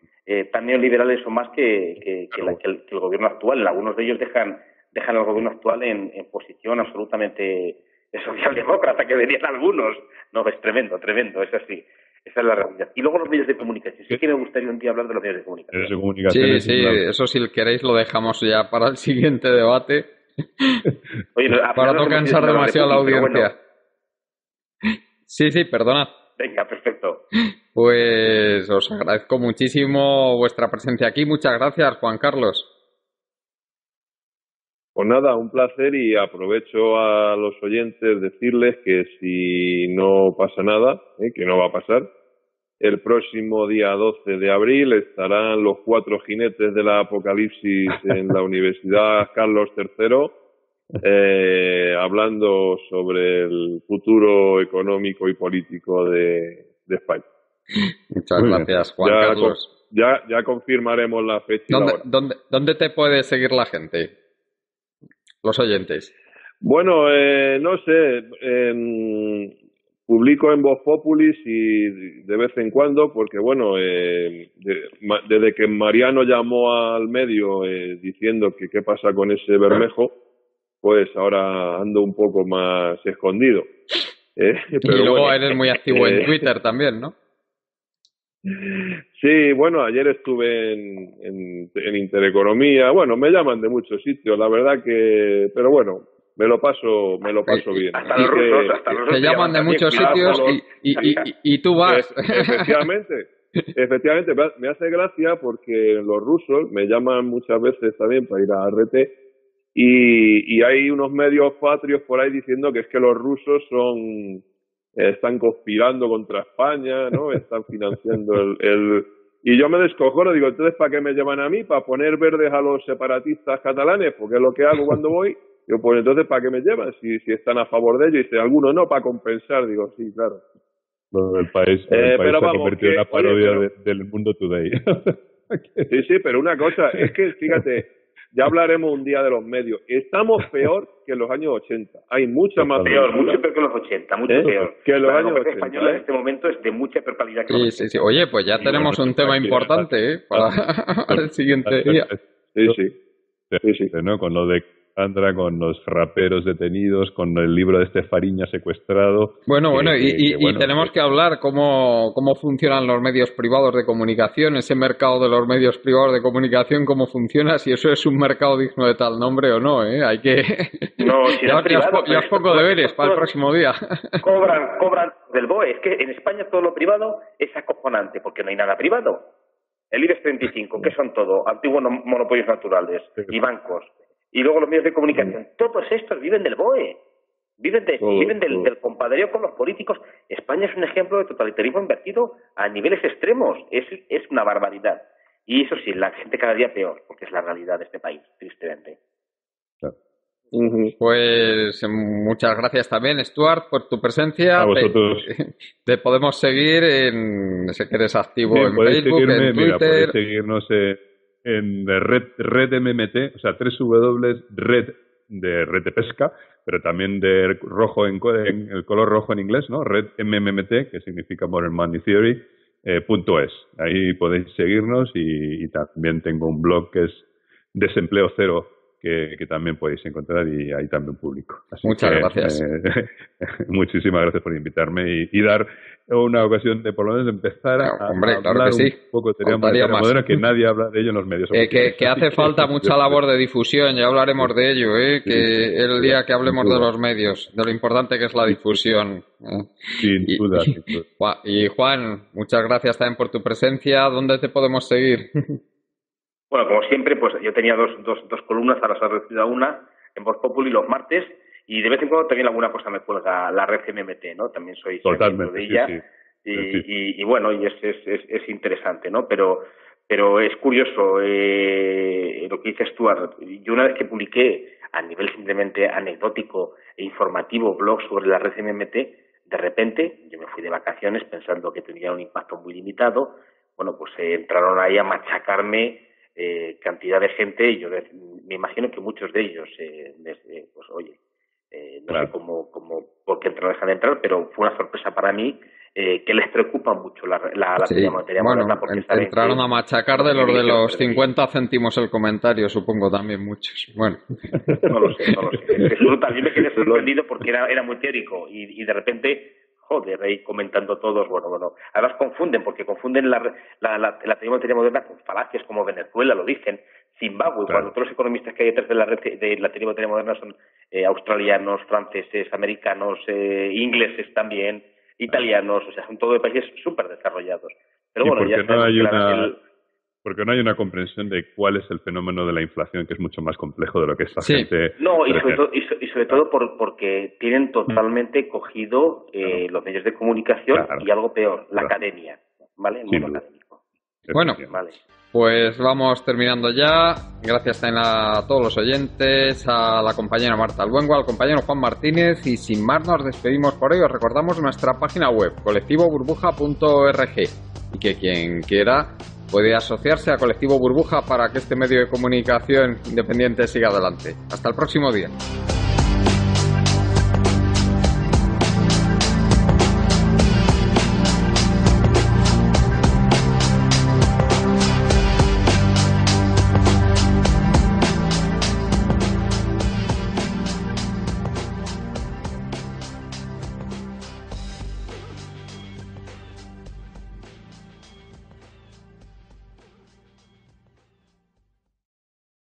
tan neoliberales o más que el gobierno actual. Algunos de ellos dejan al gobierno actual en posición absolutamente socialdemócrata, que verían algunos. No, es tremendo, es así. Esa es la realidad. Y luego los medios de comunicación. Sí que me gustaría un día hablar de los medios de comunicación. Sí, eso si queréis lo dejamos ya para el siguiente debate. Oye, para no cansar demasiado a la audiencia. Bueno. Sí, perdonad. Venga, perfecto. Pues os agradezco muchísimo vuestra presencia aquí. Muchas gracias, Juan Carlos. Pues nada, un placer, y aprovecho a los oyentes decirles que si no pasa nada, que no va a pasar, el próximo día 12 de abril estarán los 4 jinetes de la apocalipsis en la Universidad Carlos III hablando sobre el futuro económico y político de España. Muchas gracias, Juan Carlos. Ya confirmaremos la fecha y la hora. ¿Dónde te puede seguir la gente? Los oyentes. Bueno, no sé, publico en Voz Populis y de vez en cuando, porque bueno, desde que Mariano llamó al medio diciendo que qué pasa con ese Bermejo, pues ahora ando un poco más escondido. Pero y luego eres muy activo en Twitter también, ¿no? Sí, bueno, ayer estuve en Intereconomía. Bueno, me llaman de muchos sitios, la verdad que, pero bueno, me lo paso bien. Hasta los rusos te llaman de muchos sitios y tú vas. Efectivamente, me hace gracia porque los rusos me llaman muchas veces también para ir a RT, y hay unos medios patrios por ahí diciendo que es que los rusos están conspirando contra España, ¿no? Están financiando y yo me descojono, digo, entonces ¿para qué me llaman a mí? ¿Para poner verdes a los separatistas catalanes? Porque es lo que hago cuando voy. Digo, pues entonces ¿para qué me llevan? Si están a favor de ello. Y dice, algunos no, para compensar. Digo, sí, claro. Bueno, el país se ha convertido en una parodia del Mundo Today. Sí, pero una cosa, es que, fíjate, ya hablaremos un día de los medios. Estamos peor que en los años 80. Hay mucha más... Mucho peor que los 80, mucho peor. Que en los años 80. Española en este momento es de mucha peor calidad que los 80. Sí. Oye, pues ya tenemos un tema importante para el siguiente día. Sí. ¿No? Con lo de Sandra, con los raperos detenidos, con el libro de Estefariña secuestrado. Bueno, tenemos que hablar cómo funcionan los medios privados de comunicación, ese mercado de los medios privados de comunicación, cómo funciona, si eso es un mercado digno de tal nombre o no, ¿eh? Hay que... No, si ya es poco deberes para el próximo día. Cobran del BOE. Es que en España todo lo privado es acojonante, porque no hay nada privado. El IBEX 35, que son todo antiguos monopolios naturales y bancos. Y luego los medios de comunicación, todos estos viven del BOE. Viven del compadreo con los políticos. España es un ejemplo de totalitarismo invertido a niveles extremos. Es una barbaridad. Y eso sí, la gente cada día peor, porque es la realidad de este país, tristemente. Claro. Pues muchas gracias también, Stuart, por tu presencia. A vosotros. Te podemos seguir sé que eres activo en Facebook, en Twitter. Mira, podéis seguirnos en red MMT, o sea, www.red de red de pesca, pero también de rojo en el color rojo en inglés, ¿no? Red MMT, que significa Modern Money Theory, .es. Ahí podéis seguirnos y también tengo un blog que es Desempleo Cero, que también podéis encontrar y ahí también publico. Así Muchas gracias. Muchísimas gracias por invitarme y dar una ocasión de por lo menos empezar a claro hablar que sí. un poco de teoría monetaria moderna, que nadie habla de ello en los medios. Que hace falta mucha labor de difusión, ya hablaremos de ello, que el día que hablemos de los medios, de lo importante que es la difusión. Sin duda. Y Juan, muchas gracias también por tu presencia. ¿Dónde te podemos seguir? Bueno, como siempre, pues yo tenía dos columnas, ahora se ha reducido a una, en Voz Populi los martes, y de vez en cuando también alguna cosa me cuelga la red MMT, ¿no? También soy miembro de ella. Sí. Y bueno, y es interesante, ¿no? Pero es curioso lo que dice Stuart. Yo una vez que publiqué a nivel simplemente anecdótico e informativo blog sobre la red MMT, de repente yo me fui de vacaciones pensando que tendría un impacto muy limitado. Bueno, pues entraron ahí a machacarme cantidad de gente, y yo me imagino que muchos de ellos, pues oye, no sé cómo por qué dejan de entrar, pero fue una sorpresa para mí que les preocupa mucho la teoría monetaria moderna. Porque entraron a machacar de los 50 céntimos el comentario, supongo también muchos. Bueno. No lo sé. Yo también me quedé sorprendido porque era muy teórico y de repente, joder, ahí comentando todos, bueno. Además confunden la teoría monetaria moderna con falacias como Venezuela, lo dicen, Zimbabue, cuando todos los economistas que hay detrás de la teoría monetaria moderna son australianos, franceses, americanos, ingleses también, italianos, o sea, son todos países súper desarrollados. Pero bueno, ya porque no hay una comprensión de cuál es el fenómeno de la inflación, que es mucho más complejo de lo que esta gente... No, y sobre todo porque tienen totalmente cogido los medios de comunicación y algo peor, la academia, ¿vale? El mundo académico. Bueno, vale. Pues vamos terminando ya. Gracias también a todos los oyentes, a la compañera Marta Luengo, al compañero Juan Martínez, y sin más nos despedimos por hoy. Os recordamos nuestra página web, colectivoburbuja.org, y que quien quiera puede asociarse a Colectivo Burbuja para que este medio de comunicación independiente siga adelante. Hasta el próximo día.